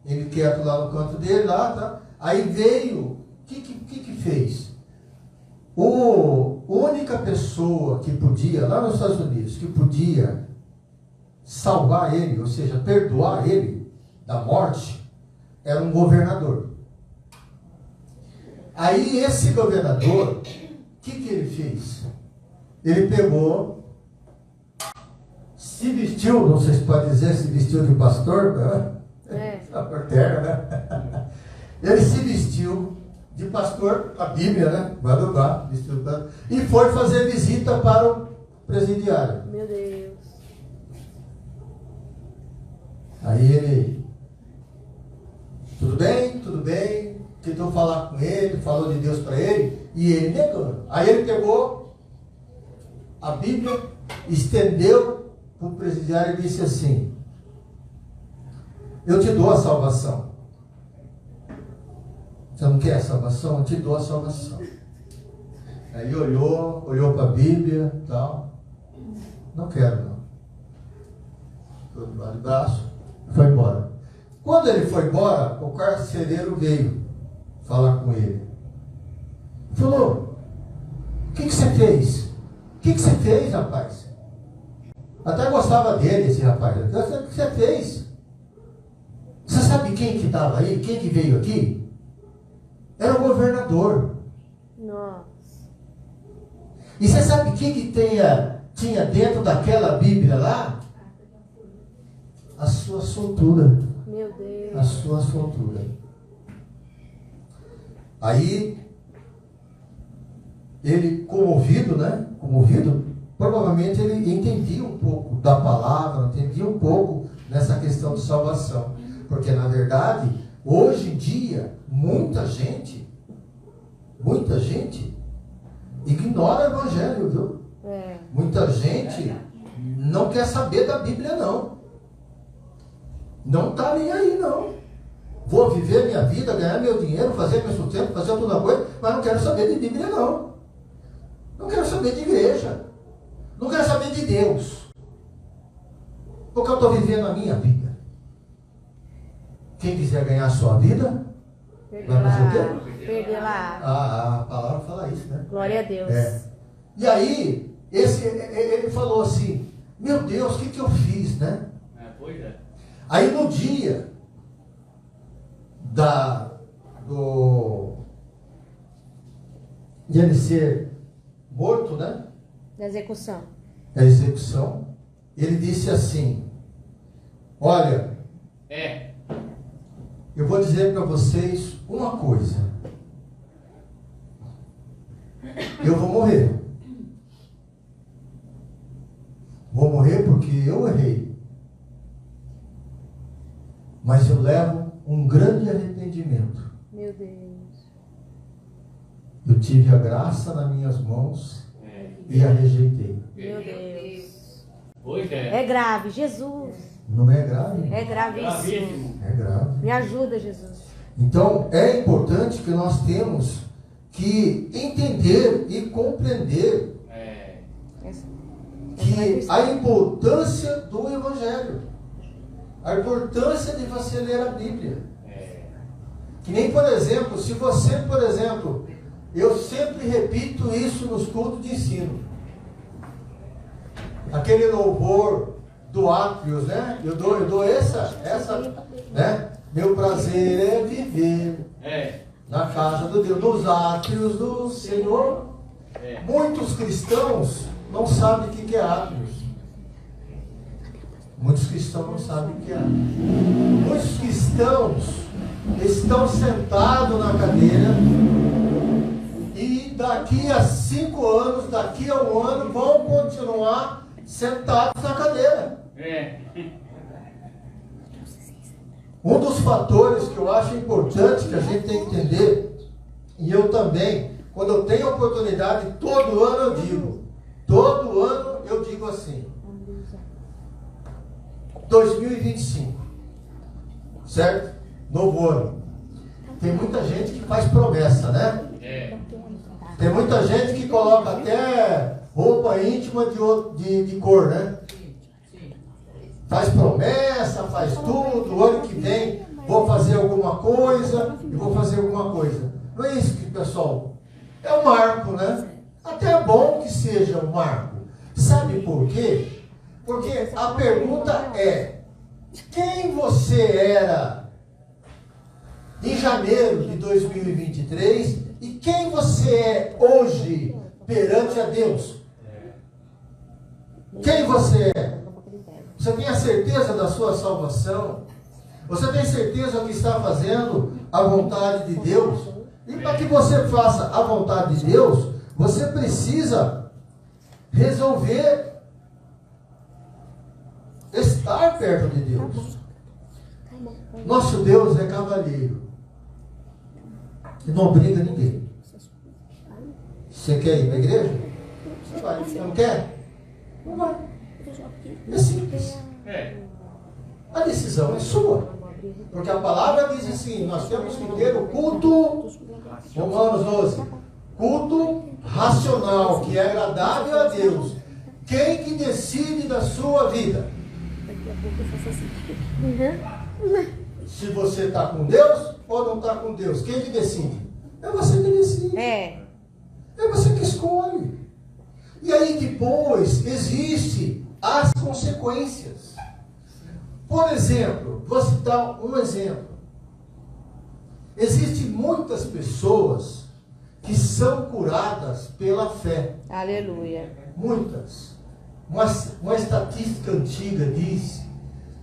ele quieto lá no canto dele, lá, tá? Aí veio, o que fez? A única pessoa que podia, lá nos Estados Unidos, que podia salvar ele, ou seja, perdoar ele da morte, era um governador. Aí esse governador, o que ele fez? Ele pegou, se vestiu, não sei se pode dizer, se vestiu de pastor, né? Né? Ele se vestiu de pastor, a Bíblia, né? Guarda, vestiu de pastor, e foi fazer visita para o presidiário. Meu Deus. Aí ele, tudo bem, tentou falar com ele, falou de Deus para ele, e ele negou. Aí ele pegou a Bíblia, estendeu para o presidiário e disse assim: eu te dou a salvação. Você não quer a salvação? Eu te dou a salvação. Aí olhou para a Bíblia e tal. Não quero, não. Ficou de braço, foi embora. Quando ele foi embora, o carcereiro veio falar com ele. Falou: o que você fez? O que você fez, rapaz? Até gostava dele, esse rapaz. O que você fez? Você sabe quem que estava aí? Quem que veio aqui? Era o governador. Nossa. E você sabe o que tinha dentro daquela Bíblia lá? A sua soltura. Meu Deus. A sua soltura. Aí, ele comovido, né? Provavelmente ele entendia um pouco da palavra, entendia um pouco nessa questão de salvação. Porque, na verdade, hoje em dia, muita gente ignora o Evangelho, viu? Muita gente não quer saber da Bíblia, não. Não está nem aí, não. Vou viver minha vida, ganhar meu dinheiro, fazer meu sustento, fazer toda coisa, mas não quero saber de Bíblia, não. Não quero saber de igreja. Não quero saber de Deus. Porque eu estou vivendo a minha vida. Quem quiser ganhar a sua vida, vai fazer o quê? Perder lá. A palavra fala isso, né? Glória a Deus. E aí, ele falou assim: meu Deus, o que eu fiz, né? Pois é. Aí no dia de ele ser morto, né? Da execução. A execução, ele disse assim: olha, eu vou dizer para vocês uma coisa. Eu vou morrer. Vou morrer porque eu errei. Mas eu levo um grande arrependimento. Meu Deus. Eu tive a graça nas minhas mãos e a rejeitei. Meu Deus. Pois é. É grave, Jesus. Não é grave? É gravíssimo. É grave. Me ajuda, Jesus. Então, é importante que nós temos que entender e compreender que a importância do Evangelho, a importância de você ler a Bíblia. Que nem, por exemplo, se você, eu sempre repito isso nos cultos de ensino. Aquele louvor do Átrios, né? Eu dou essa, né? Meu prazer é viver na casa do Deus, nos átrios do Senhor. Muitos cristãos não sabem o que é átrios. Muitos cristãos não sabem o que é átrios. Muitos cristãos estão sentados na cadeira e daqui a 5 anos, daqui a 1 ano, vão continuar sentados na cadeira. Um dos fatores que eu acho importante que a gente tem que entender, e eu também, quando eu tenho oportunidade, todo ano eu digo assim, 2025, certo? Novo ano. Tem muita gente que faz promessa, né? Tem muita gente que coloca até roupa íntima de cor, né? Faz promessa, faz tudo, o ano que vem vou fazer alguma coisa e vou fazer alguma coisa. Não é isso que, pessoal, é um marco, né? Até é bom que seja um marco. Sabe por quê? Porque a pergunta é, quem você era em janeiro de 2023 e quem você é hoje perante a Deus? Quem você é? Você tem a certeza da sua salvação? Você tem certeza que está fazendo a vontade de Deus? E para que você faça a vontade de Deus, você precisa resolver estar perto de Deus. Nosso Deus é cavalheiro e não obriga ninguém. Você quer ir para a igreja? Você vai. Não quer? Não vai. É simples. A decisão é sua. Porque a palavra diz assim, nós temos que ter o culto, Romanos 12, culto racional, que é agradável a Deus. Quem que decide da sua vida? Se você está com Deus ou não está com Deus? Quem que decide? É você que decide. É você que escolhe. E aí depois existe as consequências. Por exemplo, vou citar um exemplo. Existem muitas pessoas que são curadas pela fé. Aleluia. Muitas. Uma estatística antiga diz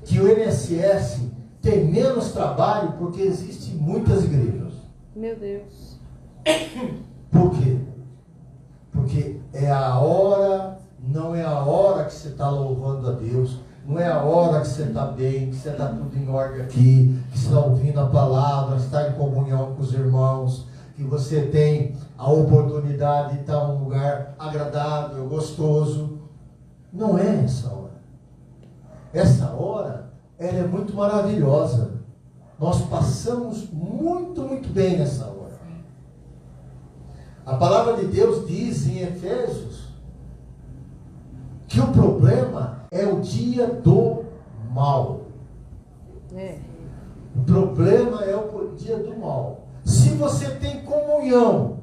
que o INSS tem menos trabalho porque existem muitas igrejas. Meu Deus. Por quê? Porque é a hora, não é a hora que você está louvando a Deus, não é a hora que você está bem, que você está tudo em ordem aqui, que você está ouvindo a palavra, está em comunhão com os irmãos, que você tem a oportunidade de estar em um lugar agradável, gostoso. Não é essa hora. Essa hora, ela é muito maravilhosa. Nós passamos muito, muito bem nessa hora. A palavra de Deus diz em Efésios que o problema é o dia do mal. O problema é o dia do mal. Se você tem comunhão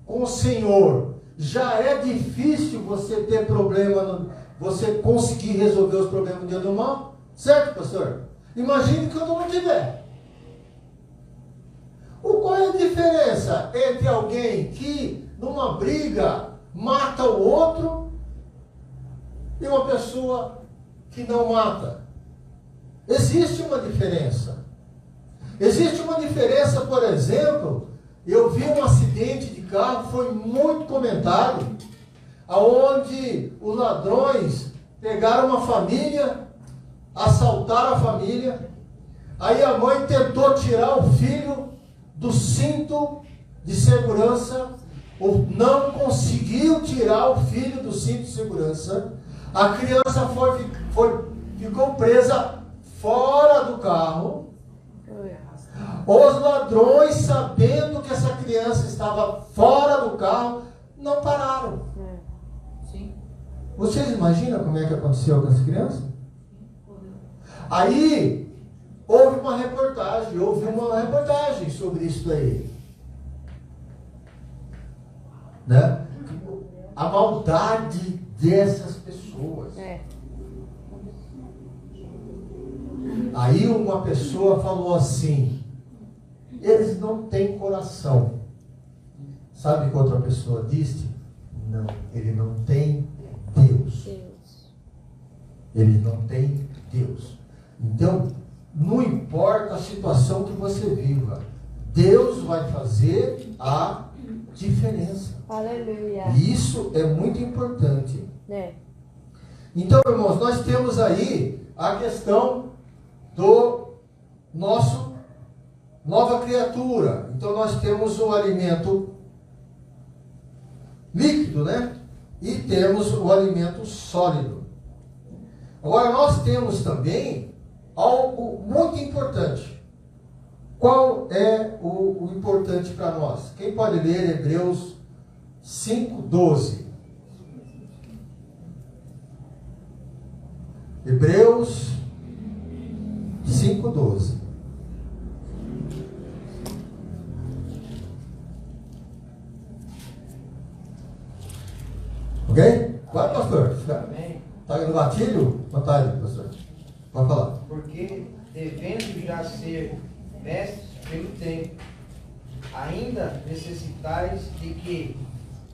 com o Senhor, já é difícil você ter problema, você conseguir resolver os problemas do dia do mal. Certo, pastor? Imagine quando não tiver. Qual é a diferença entre alguém que, numa briga, mata o outro e uma pessoa que não mata? Existe uma diferença. Existe uma diferença, por exemplo, eu vi um acidente de carro, foi muito comentado, onde os ladrões pegaram uma família, assaltaram a família, aí a mãe tentou tirar o filho do cinto de segurança, não conseguiu tirar o filho do cinto de segurança, a criança ficou presa fora do carro. Os ladrões, sabendo que essa criança estava fora do carro, não pararam. Sim. Vocês imaginam como é que aconteceu com essa criança? Aí houve uma reportagem sobre isso aí, né? A maldade dessas pessoas. Aí uma pessoa falou assim: eles não têm coração. Sabe o que outra pessoa disse? Não, ele não tem Deus. Ele não tem Deus. Então, não importa a situação que você viva, Deus vai fazer a diferença. Aleluia. E isso é muito importante. É. Então, irmãos, nós temos aí a questão do nosso nova criatura. Então, nós temos o alimento líquido, né? E temos o alimento sólido. Agora, nós temos também algo muito importante. Qual é o importante para nós? Quem pode ler Hebreus 5:12? Hebreus 5:12. Ok? Vai, pastor. Amém. Está aí no gatilho? Não está aí, pastor. Pode falar. Porque, devendo já ser mestres pelo tempo, ainda necessitais de que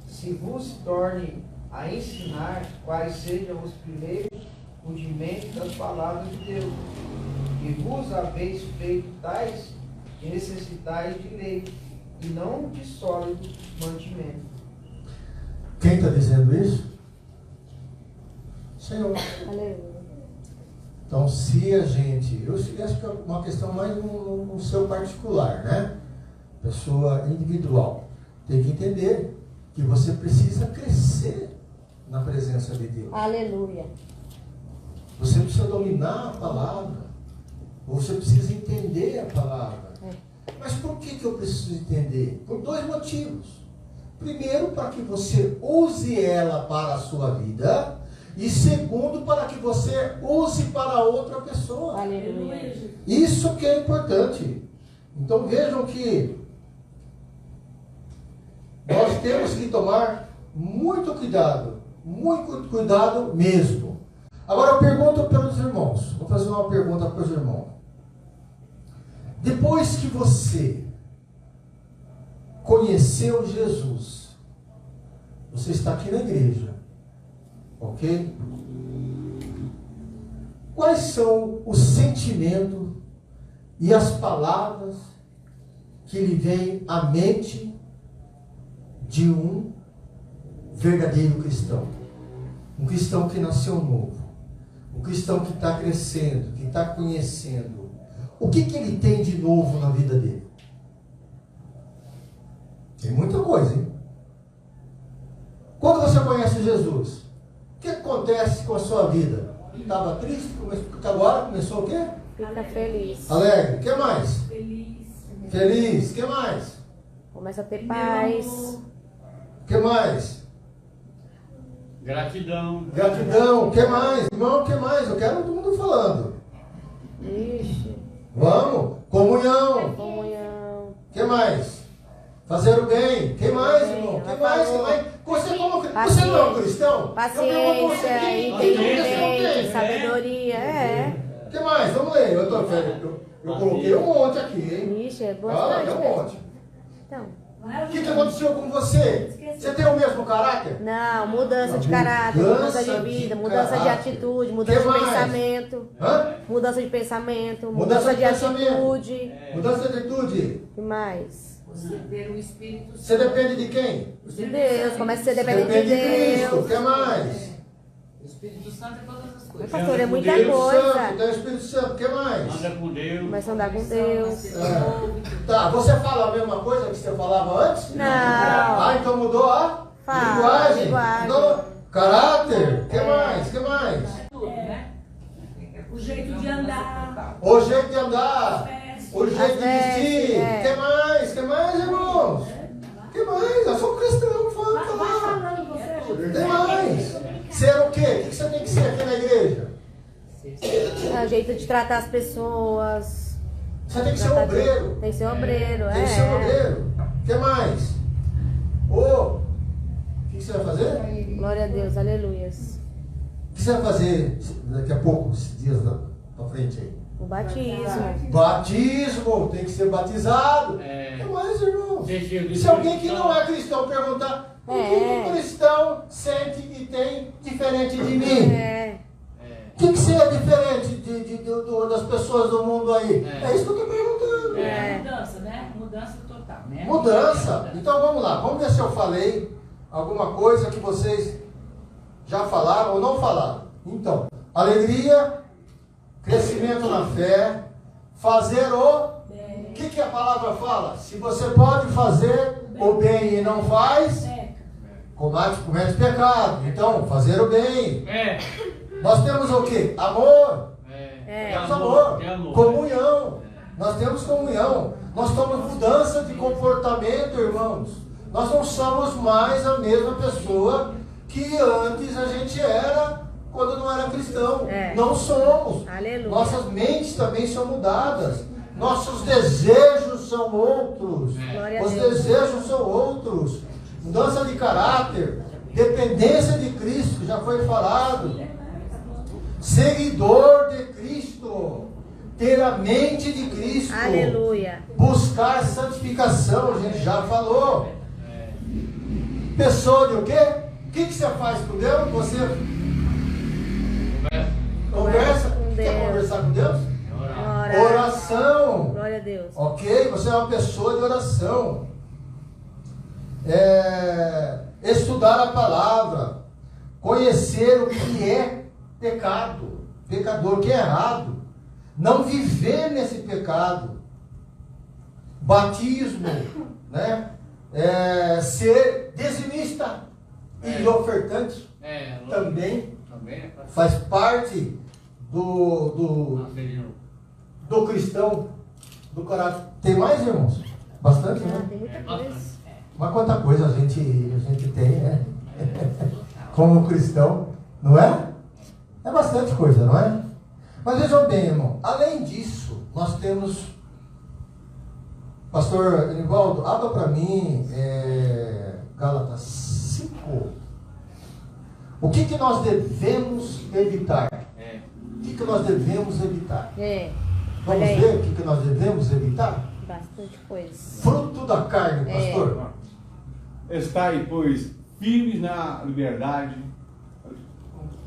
se vos torne a ensinar quais sejam os primeiros rudimentos das palavras de Deus, e vos haveis feito tais que necessitais de lei, e não de sólido mantimento. Quem está dizendo isso? Senhor. Aleluia. Então, se a gente... Eu acho que é uma questão mais no seu particular, né? Pessoa individual. Tem que entender que você precisa crescer na presença de Deus. Aleluia. Você precisa dominar a palavra. Você precisa entender a palavra. Mas por que eu preciso entender? Por dois motivos. Primeiro, para que você use ela para a sua vida. E segundo, para que você use para outra pessoa. Aleluia. Isso que é importante. Então vejam que nós temos que tomar muito cuidado mesmo. Agora eu pergunto para os irmãos, vou fazer uma pergunta para os irmãos. Depois que você conheceu Jesus, você está aqui na igreja, ok? Quais são os sentimentos e as palavras que lhe vêm à mente de um verdadeiro cristão? Um cristão que nasceu novo, um cristão que está crescendo, que está conhecendo. O que ele tem de novo na vida dele? Tem muita coisa, hein? Quando você conhece Jesus, o que acontece com a sua vida? Estava triste, agora começou o quê? Fica feliz. Alegre. O que mais? Feliz. O que mais? Começa a ter paz. O que mais? Gratidão. Gratidão. O que mais? Irmão, o que mais? Eu quero todo mundo falando. Ixi. Vamos. Comunhão. Comunhão. O que mais? Fazer o bem. O que mais, Bem, irmão? O que ela mais? falou. Você não é um cristão? Paciência, entendimento, sabedoria. O que mais? Vamos ler. Eu coloquei um monte aqui, hein? Ixi, é Ah, bastante. é um monte. Então, O que aconteceu com você? Você tem o mesmo caráter? não, mudança de caráter, mudança de vida, mudança de atitude, mudança Que de mais? pensamento. Hã? Mudança de pensamento, Mudança mudança de de pensamento. atitude. Mudança de atitude. O que mais? Você ter o Espírito Você depende de quem? De Deus, começa a ser Você dependente depende de de Cristo. O Deus. que mais? O Espírito Santo é todas as Mas, coisas. pastor, é muita Espírito Santo, coisa. tem o Espírito Santo. O que mais? Anda com Deus. Começa a andar com Deus. Tá, você fala a mesma coisa que você falava antes? Não. Ah, então mudou a Fala, linguagem. linguagem. Mudou caráter. O que mais? O que mais? Tudo, né? O jeito de andar, O jeito de andar. vestes. O jeito As de vestes, vestir. é. O que mais? O que mais, irmãos? O que mais? Eu sou cristão, fala. Falando você, Tem mais. Ser o quê? O que você tem que ser aqui na igreja? É o jeito de tratar as pessoas. Você tem que ser obreiro. Tem que ser obreiro, Tem que ser é. obreiro. O que mais? O que você vai fazer? Glória a Deus, aleluias. O que você vai fazer daqui a pouco, esses dias pra frente aí? O batismo. Batismo, tem que ser batizado. É. O que mais, irmão? Ser cheio do Se alguém que Espírito não é Santo. cristão perguntar, o que É. um cristão sente e tem diferente de mim? É. O que você é diferente das pessoas do mundo aí? É. É isso que eu estou perguntando. É. Mudança, né? Mudança total. Mudança. Então vamos lá, vamos ver se eu falei alguma coisa que vocês já falaram ou não falaram. Então, alegria, crescimento na fé, fazer o que a palavra fala? Se você pode fazer o bem e não faz, comete pecado. Então, fazer o bem. Nós temos o que? Amor. Temos amor. Comunhão. Nós temos comunhão. Nós temos mudança de comportamento, irmãos. Nós não somos mais a mesma pessoa que antes a gente era quando não era cristão. Não somos. Aleluia. Nossas mentes também são mudadas. Nossos desejos são outros. Glória a Os Deus. desejos são outros. Mudança de caráter. Dependência de Cristo, já foi falado. Seguidor de Cristo. Ter a mente de Cristo. Aleluia. Buscar santificação, a gente já falou. Pessoa de o quê? O que você faz com Deus? Você conversa? com Quer Deus. conversar com Deus? Ora. Oração. Glória a Deus. Ok? Você é uma pessoa de oração. Estudar a palavra. Conhecer o que é pecado. Pecador, o que é errado. Não viver nesse pecado. Batismo, né? Ser dizimista e ofertante também faz parte do cristão, do caráter. Tem mais, irmãos? Bastante, né? Tem muita coisa. Mas quanta coisa a gente tem, né? Como cristão, não é? É bastante coisa, não é? Mas vejam bem, irmão, além disso, nós temos... Pastor Enivaldo, abra para mim Gálatas 5. O que nós devemos evitar? O que nós devemos evitar? Vamos Olha aí. ver o que nós devemos evitar? Bastante coisa. Fruto da carne, pastor. Estai, pois, firmes na liberdade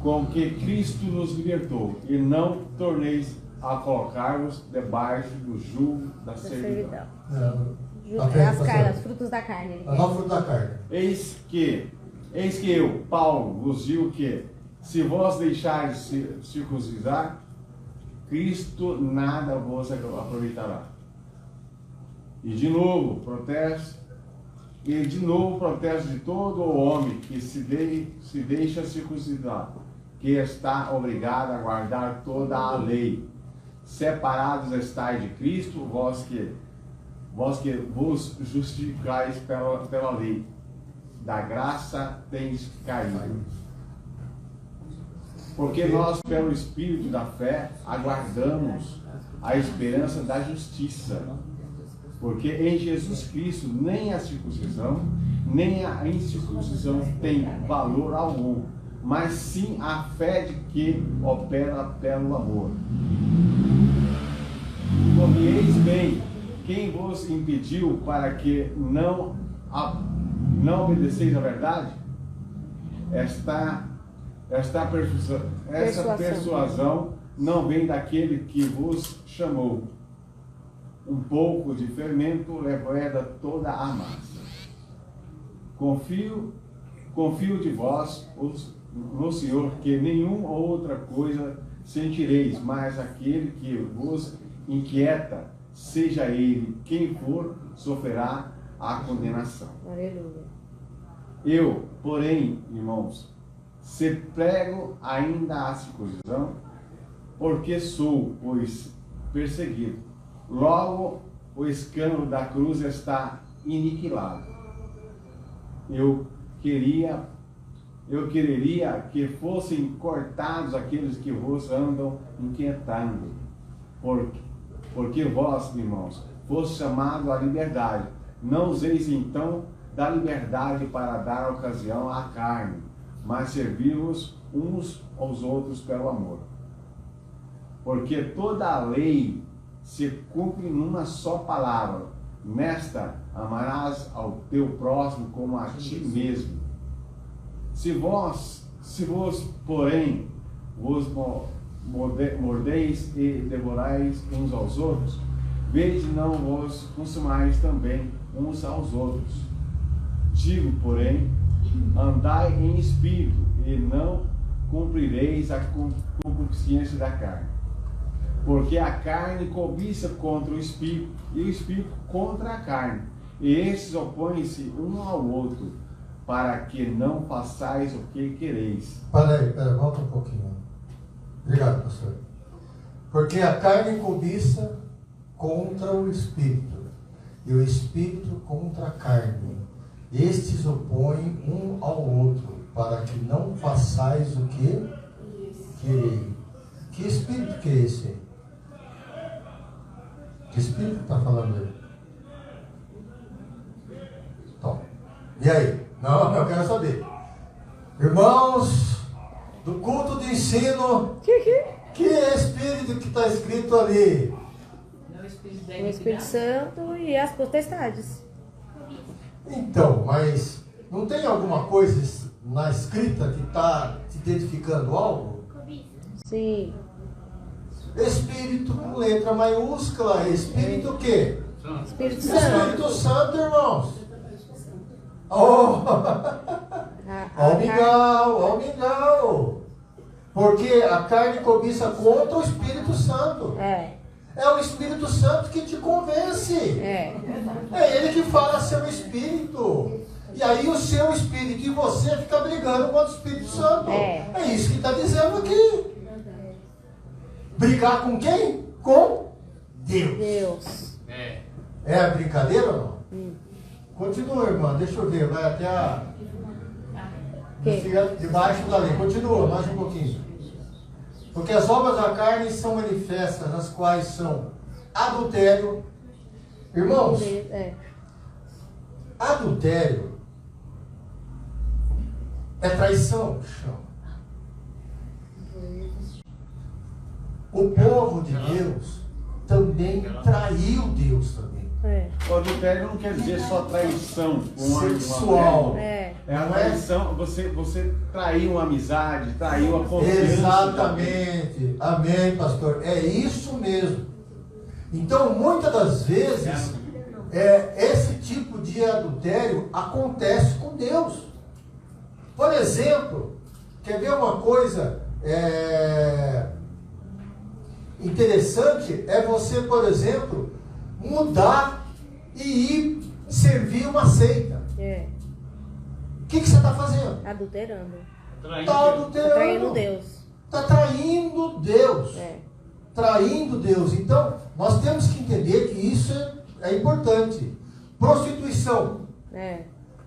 com que Cristo nos libertou, e não torneis a colocar-vos debaixo do jugo da servidão. As carnes, os frutos da carne. Ele quer. Não fruto da carne. Eis que eu, Paulo, vos digo que, se vós deixares circuncidar, Cristo nada vos aproveitará. E de novo protesto de todo o homem que se deixa circuncidar, que está obrigado a guardar toda a lei. Separados estáis de Cristo, vós que vos justificais pela lei, da graça tens caído. Porque nós, pelo Espírito da fé, aguardamos a esperança da justiça. Porque em Jesus Cristo nem a circuncisão, nem a incircuncisão tem valor algum, mas sim a fé de que opera pelo amor. Porque eis bem, quem vos impediu para que não obedeceis à verdade? Essa persuasão não vem daquele que vos chamou. Um pouco de fermento leveda toda a massa. Confio de vós no Senhor, que nenhuma outra coisa sentireis, mas aquele que vos inquieta, seja ele quem for, sofrerá a condenação. Aleluia. Eu, porém, irmãos, se prego ainda a circuncisão, porque sou, pois, perseguido. Logo, o escândalo da cruz está iniquilado. Eu quereria que fossem cortados aqueles que vos andam inquietando, porque vós, irmãos, foste chamados à liberdade. Não useis então da liberdade para dar ocasião à carne, mas servi-vos uns aos outros pelo amor. Porque toda a lei se cumpre numa só palavra: nesta, amarás ao teu próximo como a ti mesmo. Se vos, porém, vos mordeis e devorais uns aos outros, vede não vos consumais também uns aos outros. Digo, porém, andai em espírito, e não cumprireis a concupiscência da carne. Porque a carne cobiça contra o espírito, e o espírito contra a carne. E estes opõem-se um ao outro, para que não façais o que quereis. Peraí, volta um pouquinho. Obrigado, pastor. Porque a carne cobiça contra o espírito, e o espírito contra a carne. Estes opõem um ao outro, para que não façais o que quereis. Que espírito que é esse aí? Que espírito está falando aí? Então, e aí? Não, eu quero saber. Irmãos do culto de ensino, que espírito que está escrito ali? Não, o Espírito da O Espírito Santo e as potestades. Então, mas não tem alguma coisa na escrita que está te identificando algo? Sim. Espírito com letra maiúscula. Espírito o quê? Espírito Santo. Espírito Santo, irmãos. Oh, ó o mingau, ó o mingau. Porque a carne cobiça contra o Espírito Santo. É. É o Espírito Santo que te convence. É. É ele que fala seu espírito. E aí o seu espírito e você fica brigando contra o Espírito Santo. É isso que está dizendo aqui. Brigar com quem? Com Deus. Deus. É a brincadeira ou não? Continua, irmã. Deixa eu ver. Vai até a... Fica debaixo da lei. Continua, mais um pouquinho. Porque as obras da carne são manifestas, nas quais são adultério. Irmãos, adultério é traição, chama. O povo de Deus também traiu Deus também. O adultério não quer dizer só traição sexual. É a traição, você traiu uma amizade, traiu a confiança. Exatamente. Amém, pastor. É isso mesmo. Então, muitas das vezes, esse tipo de adultério acontece com Deus. Por exemplo, quer ver uma coisa interessante? É você, por exemplo, mudar e ir servir uma seita. O que você está fazendo? Adulterando. Está adulterando. Traindo Deus. Está traindo Deus. Traindo Deus. Então, nós temos que entender que isso é importante. Prostituição.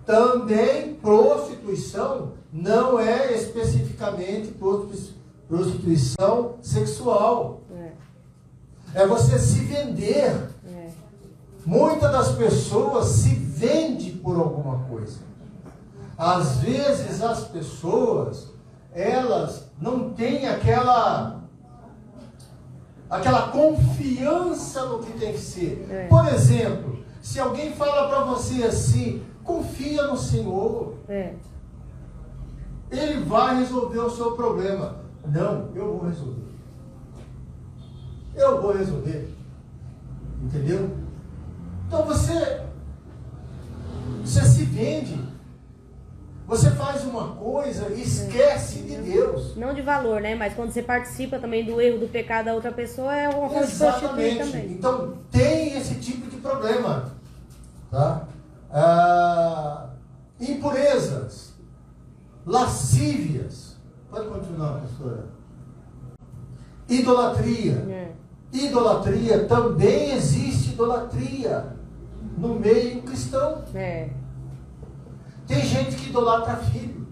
Também prostituição não é especificamente prostituição sexual. É você se vender. Muitas das pessoas se vendem por alguma coisa. Às vezes as pessoas, elas não têm aquela confiança no que tem que ser. Por exemplo, se alguém fala para você assim, confia no Senhor, Ele vai resolver o seu problema. Não, eu vou resolver. Eu vou resolver. Entendeu? Então você se vende. Você faz uma coisa e esquece de Deus. Não de valor, né? Mas quando você participa também do erro, do pecado da outra pessoa, é uma forma de prostituir também. Então tem esse tipo de problema. Tá? Impurezas. Lascívias. Pode continuar, pastora. Idolatria. Idolatria, também existe idolatria no meio cristão. Tem gente que idolatra filho.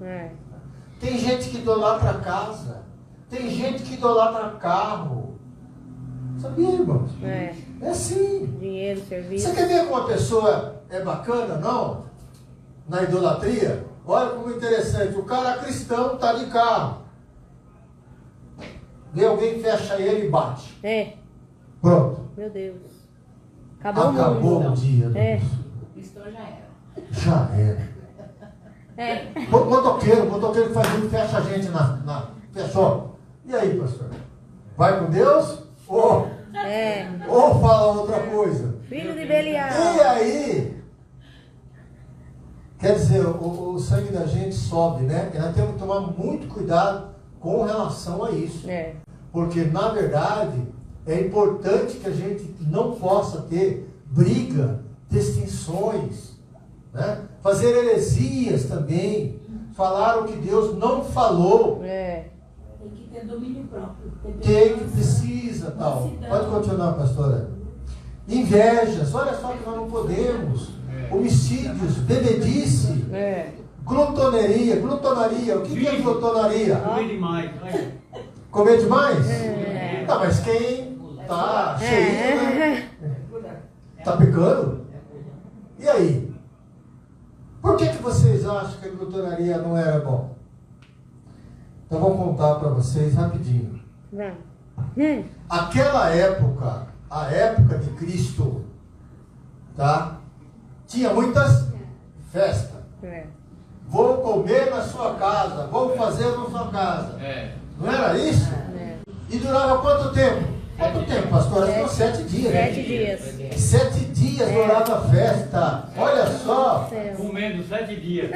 Tem gente que idolatra casa. Tem gente que idolatra carro. Sabia, irmãos? É assim. Dinheiro, serviço. Você quer ver como uma pessoa é bacana, não? Na idolatria? Olha como interessante. O cara cristão está de carro. Vê alguém, fecha ele e bate. Pronto. Meu Deus. Acabou o dia. Cristão já era. Já era. Motoqueiro que faz isso, fecha a gente fechou. E aí, pastor? Vai com Deus? Ou fala outra coisa? Filho de Belial. E aí, Quer dizer, o sangue da gente sobe, né? E nós temos que tomar muito cuidado com relação a isso. É. Porque, na verdade, é importante que a gente não possa ter briga, distinções, né? Fazer heresias também, falar o que Deus não falou, É. Tem que ter domínio próprio. quem que precisa, tal. Pode continuar, pastora. Invejas, olha só que nós não podemos. Homicídios, bebedice, É. glutonaria. O que é glutonaria? Comer demais. Olha. Comer demais? Não, mas quem tá cheio, né? Tá pecando? E aí? Por que vocês acham que a glutonaria não era bom? Então vou contar para vocês rapidinho. Vai. Aquela época, a época de Cristo, tá? Tinha muitas festas. É. Vou comer na sua casa, vou fazer na sua casa. É. Não era isso? É. E durava quanto tempo? Quanto tempo, pastor? Acho que 7 dias. né? 7 dias. 7 dias durava a festa. Olha só. Céu. Comendo 7 dias.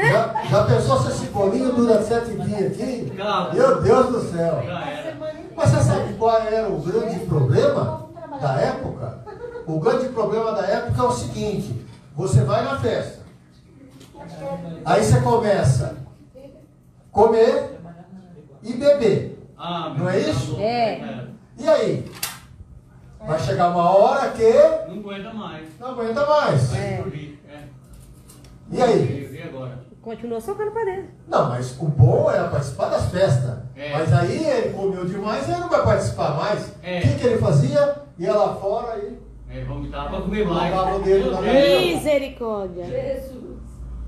Já pensou se esse bolinho dura 7 dias aqui? Claro. Meu Deus do céu. Já era. Mas você sabe qual era o grande problema da época? O grande problema da época é o seguinte: você vai na festa, aí você começa a comer e beber. Ah, Não é isso? É. E aí? Vai chegar uma hora que Não aguenta mais. não aguenta mais. Vai É. dormir. É. E aí? E agora? Continua socando pra dentro. Não, mas o bom era participar das festas. É. Mas aí ele comeu demais e ele não vai participar mais. É. O que ele fazia? Ia lá fora e É, vomitar pra comer mais. Colocava o dedo Meu na Deus. Misericórdia. Jesus.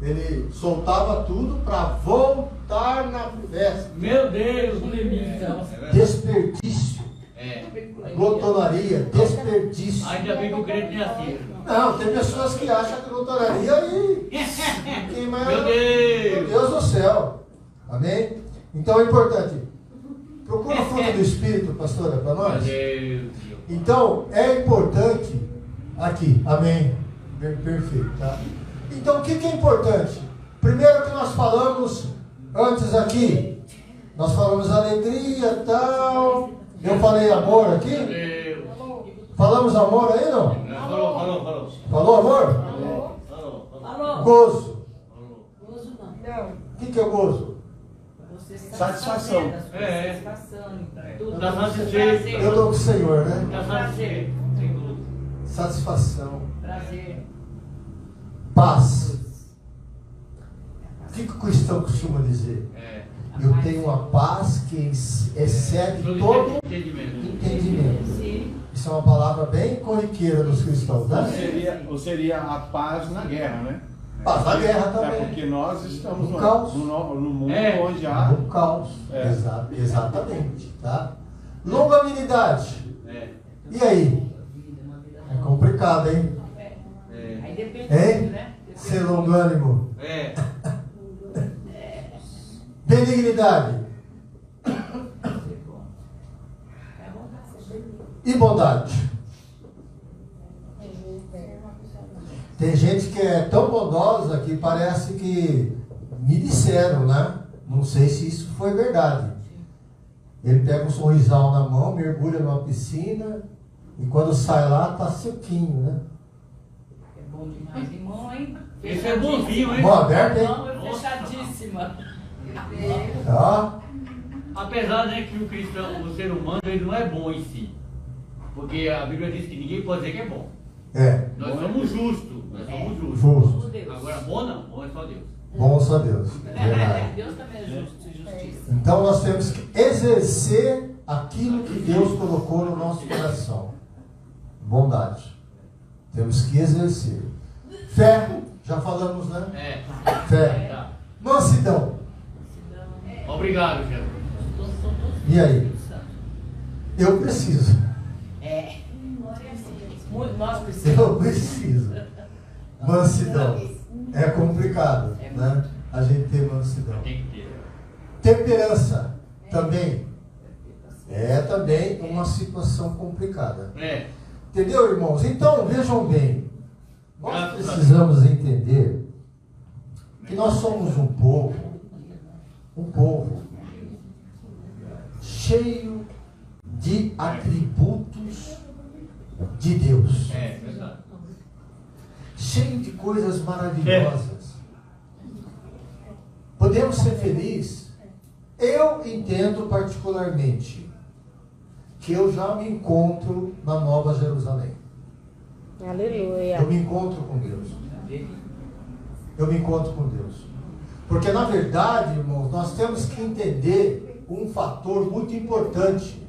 ele soltava tudo para voltar na festa. Meu Deus, não limita. Desperdício, É. glutonaria, desperdício. Ainda bem que o crente nem assiste. Não, tem pessoas que acham que glutonaria e queima. Meu Deus. Meu Deus do céu. Amém? Então é importante. Procura o fruto do Espírito, pastora, para Meu nós. Deus. Então, é importante aqui, amém, perfeito, tá? Então, o que é importante? Primeiro que nós falamos antes aqui, nós falamos alegria, tal, eu falei amor Meu aqui, Deus. falamos amor aí, não? Falou. Falou amor? Falou. Alô? Gozo, Gozo não. o que é gozo? Você Satisfação. É. Satisfação. Tá satisfeito. Eu estou com o Senhor, né? Tá satisfeito. Sem dúvida. Satisfação, Prazer. paz. O que o cristão costuma dizer? É. Eu tenho uma paz que excede todo Entendimento. entendimento. Sim. Isso é uma palavra bem corriqueira dos cristãos, né? Ou seria a paz na guerra, né? Paz na guerra É também. porque nós estamos No caos. no mundo É. onde há. No caos. É. Exatamente. Tá? Longanimidade. É. E aí? É complicado, hein? É. Aí depende Hein? muito, né? Ser longânimo. É. Benignidade. E bondade. Tem gente que é tão bondosa que parece que me disseram, né? Não sei se isso foi verdade. Ele pega um sorrisal na mão, mergulha numa piscina e quando sai lá tá sequinho, né? É bom demais. Irmão, hein? Esse é bonzinho, hein? Mão aberta, hein? Mão é fechadíssima. Ó, Apesar de que o cristão, o ser humano, ele não é bom em si. Porque a Bíblia diz que ninguém pode dizer que é bom. é, Nós somos justos. Nós somos justos. justo. Agora, bom não. Bom é só Deus. Bom só Deus. Verdade. Deus também é justo e justiça. Então nós temos que exercer aquilo que Deus colocou no nosso coração. Bondade. Temos que exercer. Fé, já falamos, né? É. Fé. Tá. Mansidão. Obrigado, Jesus. E aí? Eu preciso. É. Muito, nós precisamos. Eu preciso. Mansidão. É complicado, né? A gente ter mansidão. Tem que ter. Temperança também. É também uma situação complicada. É. Entendeu, irmãos? Então, vejam bem. Nós Graças a precisamos entender que nós somos um povo cheio de atributos de Deus. É verdade. Cheio de coisas maravilhosas. Podemos ser felizes. Eu entendo particularmente que eu já me encontro na Nova Jerusalém. Aleluia. Eu me encontro com Deus. Eu me encontro com Deus. Porque na verdade, irmãos, nós temos que entender um fator muito importante.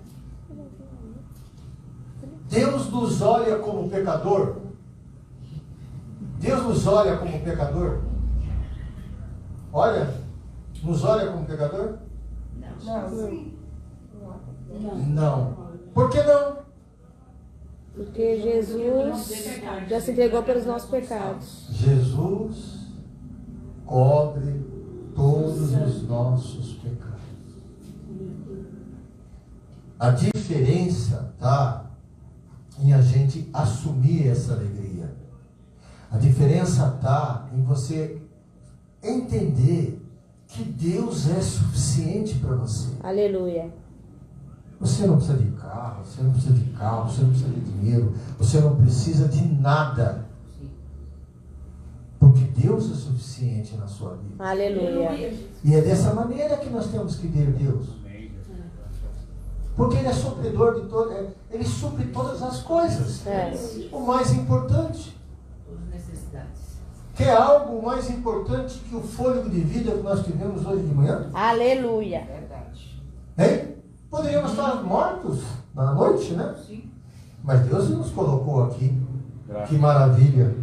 Deus nos olha como pecador. Deus nos olha como pecador. Olha, nos olha como pecador? Não. Por que não? Porque Jesus já se entregou pelos nossos pecados. Jesus cobre todos os nossos pecados. A diferença está em a gente assumir essa alegria. A diferença está em você entender que Deus é suficiente para você. Aleluia. Você não precisa de carro, você não precisa de carro, você não precisa de dinheiro, você não precisa de nada. Porque Deus é suficiente na sua vida. Aleluia. E é dessa maneira que nós temos que ver Deus. Porque Ele é supridor de todo, Ele supre todas as coisas. É. O mais importante. Todas as necessidades. Quer algo mais importante que o fôlego de vida que nós tivemos hoje de manhã? Aleluia. Verdade. Hein? Poderíamos estar mortos na noite, né? Sim. Mas Deus nos colocou aqui. Que maravilha,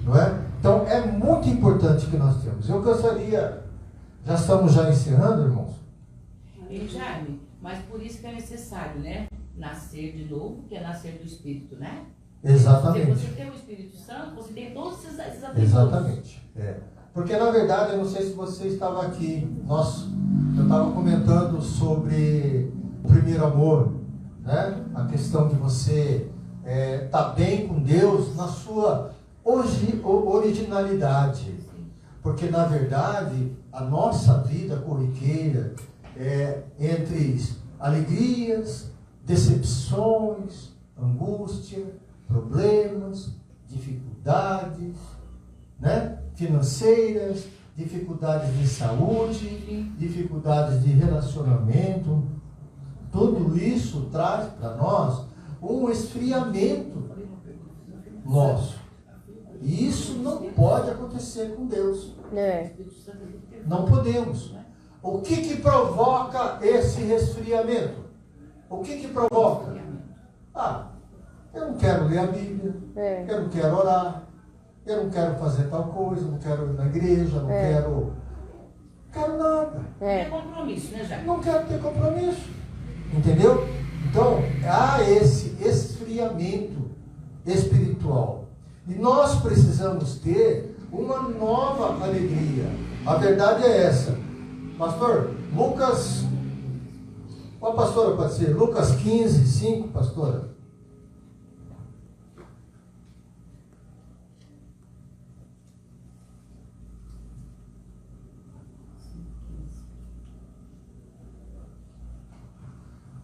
não é? Então é muito importante que nós temos. Eu gostaria, já estamos encerrando, irmãos. E Jaime, mas por isso que é necessário, né? Nascer de novo, que é nascer do Espírito, né? Exatamente. Se você tem o Espírito Santo, você tem todos esses atributos. Exatamente. Porque na verdade, eu não sei se você estava aqui, eu estava comentando sobre o primeiro amor, né? A questão de você estar bem com Deus na sua originalidade. Porque na verdade, a nossa vida corriqueira é entre alegrias, decepções, angústia, problemas, dificuldades, né? Financeiras, dificuldades de saúde, dificuldades de relacionamento. Tudo isso traz para nós um esfriamento nosso. E isso não pode acontecer com Deus. Não podemos. O que provoca esse resfriamento? O que provoca? Eu não quero ler a Bíblia, eu não quero orar, eu não quero fazer tal coisa, não quero ir na igreja, não quero nada. Não tem compromisso, né, Jaime? Não quero ter compromisso. Entendeu? Então, há esse esfriamento espiritual. E nós precisamos ter uma nova alegria. A verdade é essa. Pastor, Lucas... Qual pastora pode ser? Lucas 15, 5, pastora.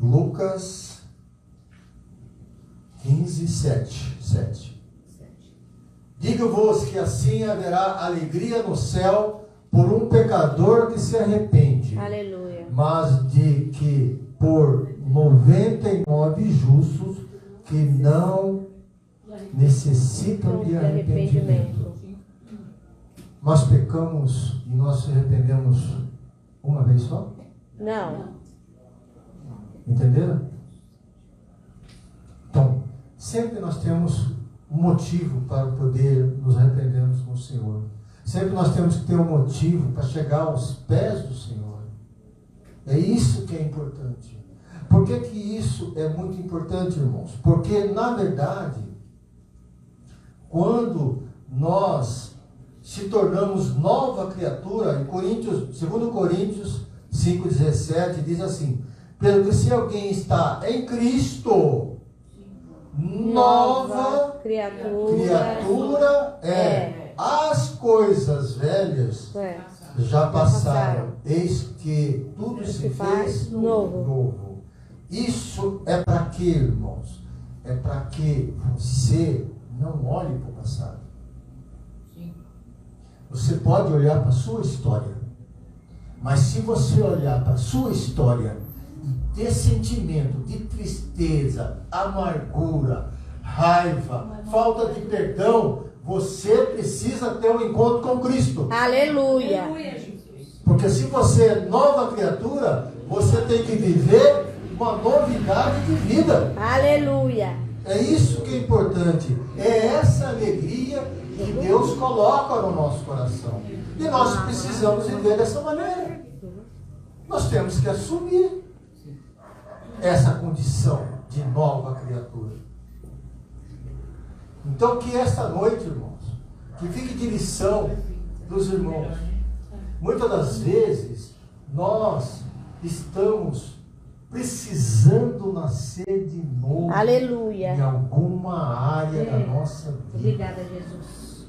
Lucas 15, 7. Digo-vos que assim haverá alegria no céu por um pecador que se arrepende. Aleluia. Mas de que por 99 justos que não necessitam de arrependimento. Nós pecamos e nós se arrependemos uma vez só? Não. Entenderam? Então, sempre nós temos um motivo para poder nos arrependermos com o Senhor. Sempre nós temos que ter um motivo para chegar aos pés do Senhor. É isso que é importante. Por que isso é muito importante, irmãos? Porque, na verdade, quando nós se tornamos nova criatura, em 2 Coríntios 5,17 diz assim: pelo que se alguém está em Cristo, nova criatura é. as coisas velhas É. já passaram. passaram. Eis que tudo se faz fez novo. Isso é para quê, irmãos? É para que você não olhe para o passado. Sim. Você pode olhar para a sua história, mas se você olhar para a sua história e ter sentimento de tristeza, amargura, raiva, falta de perdão, você precisa ter um encontro com Cristo. Aleluia. Porque se você é nova criatura, você tem que viver uma novidade de vida. Aleluia. É isso que é importante. É essa alegria que Deus coloca no nosso coração. E nós precisamos viver dessa maneira. Nós temos que assumir essa condição de nova criatura. Então que esta noite, irmãos, que fique de lição dos irmãos. Muitas das vezes nós estamos precisando nascer de novo. Aleluia. Em alguma área da nossa vida. Obrigada, Jesus.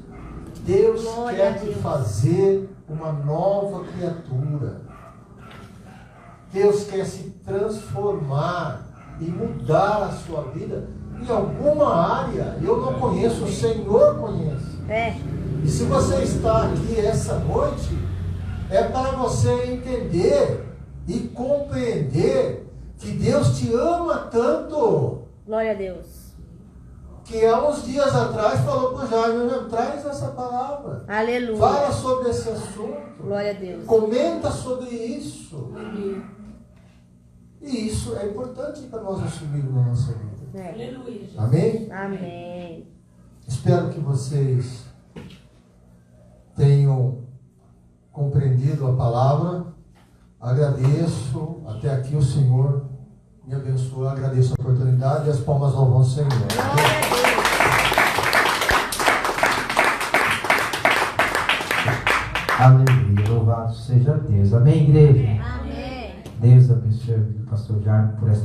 Deus Glória quer a te Deus. fazer uma nova criatura. Deus quer se transformar e mudar a sua vida em alguma área. Eu não conheço, o Senhor conhece. É. E se você está aqui essa noite, é para você entender e compreender que Deus te ama tanto, Glória a Deus. que há uns dias atrás falou para o Jaime, traz essa palavra, Aleluia. fala sobre esse assunto, Glória a Deus. comenta sobre isso. E isso é importante para nós assumirmos na nossa vida. É. Aleluia, Jesus. Amém? Amém. Espero que vocês tenham compreendido a palavra. Agradeço, até aqui o Senhor me abençoe, agradeço a oportunidade e as palmas louvam o Senhor. Glória a Deus. Aleluia, louvado seja Deus. Amém, igreja? Amém. Deus abençoe o pastor Jaime por esta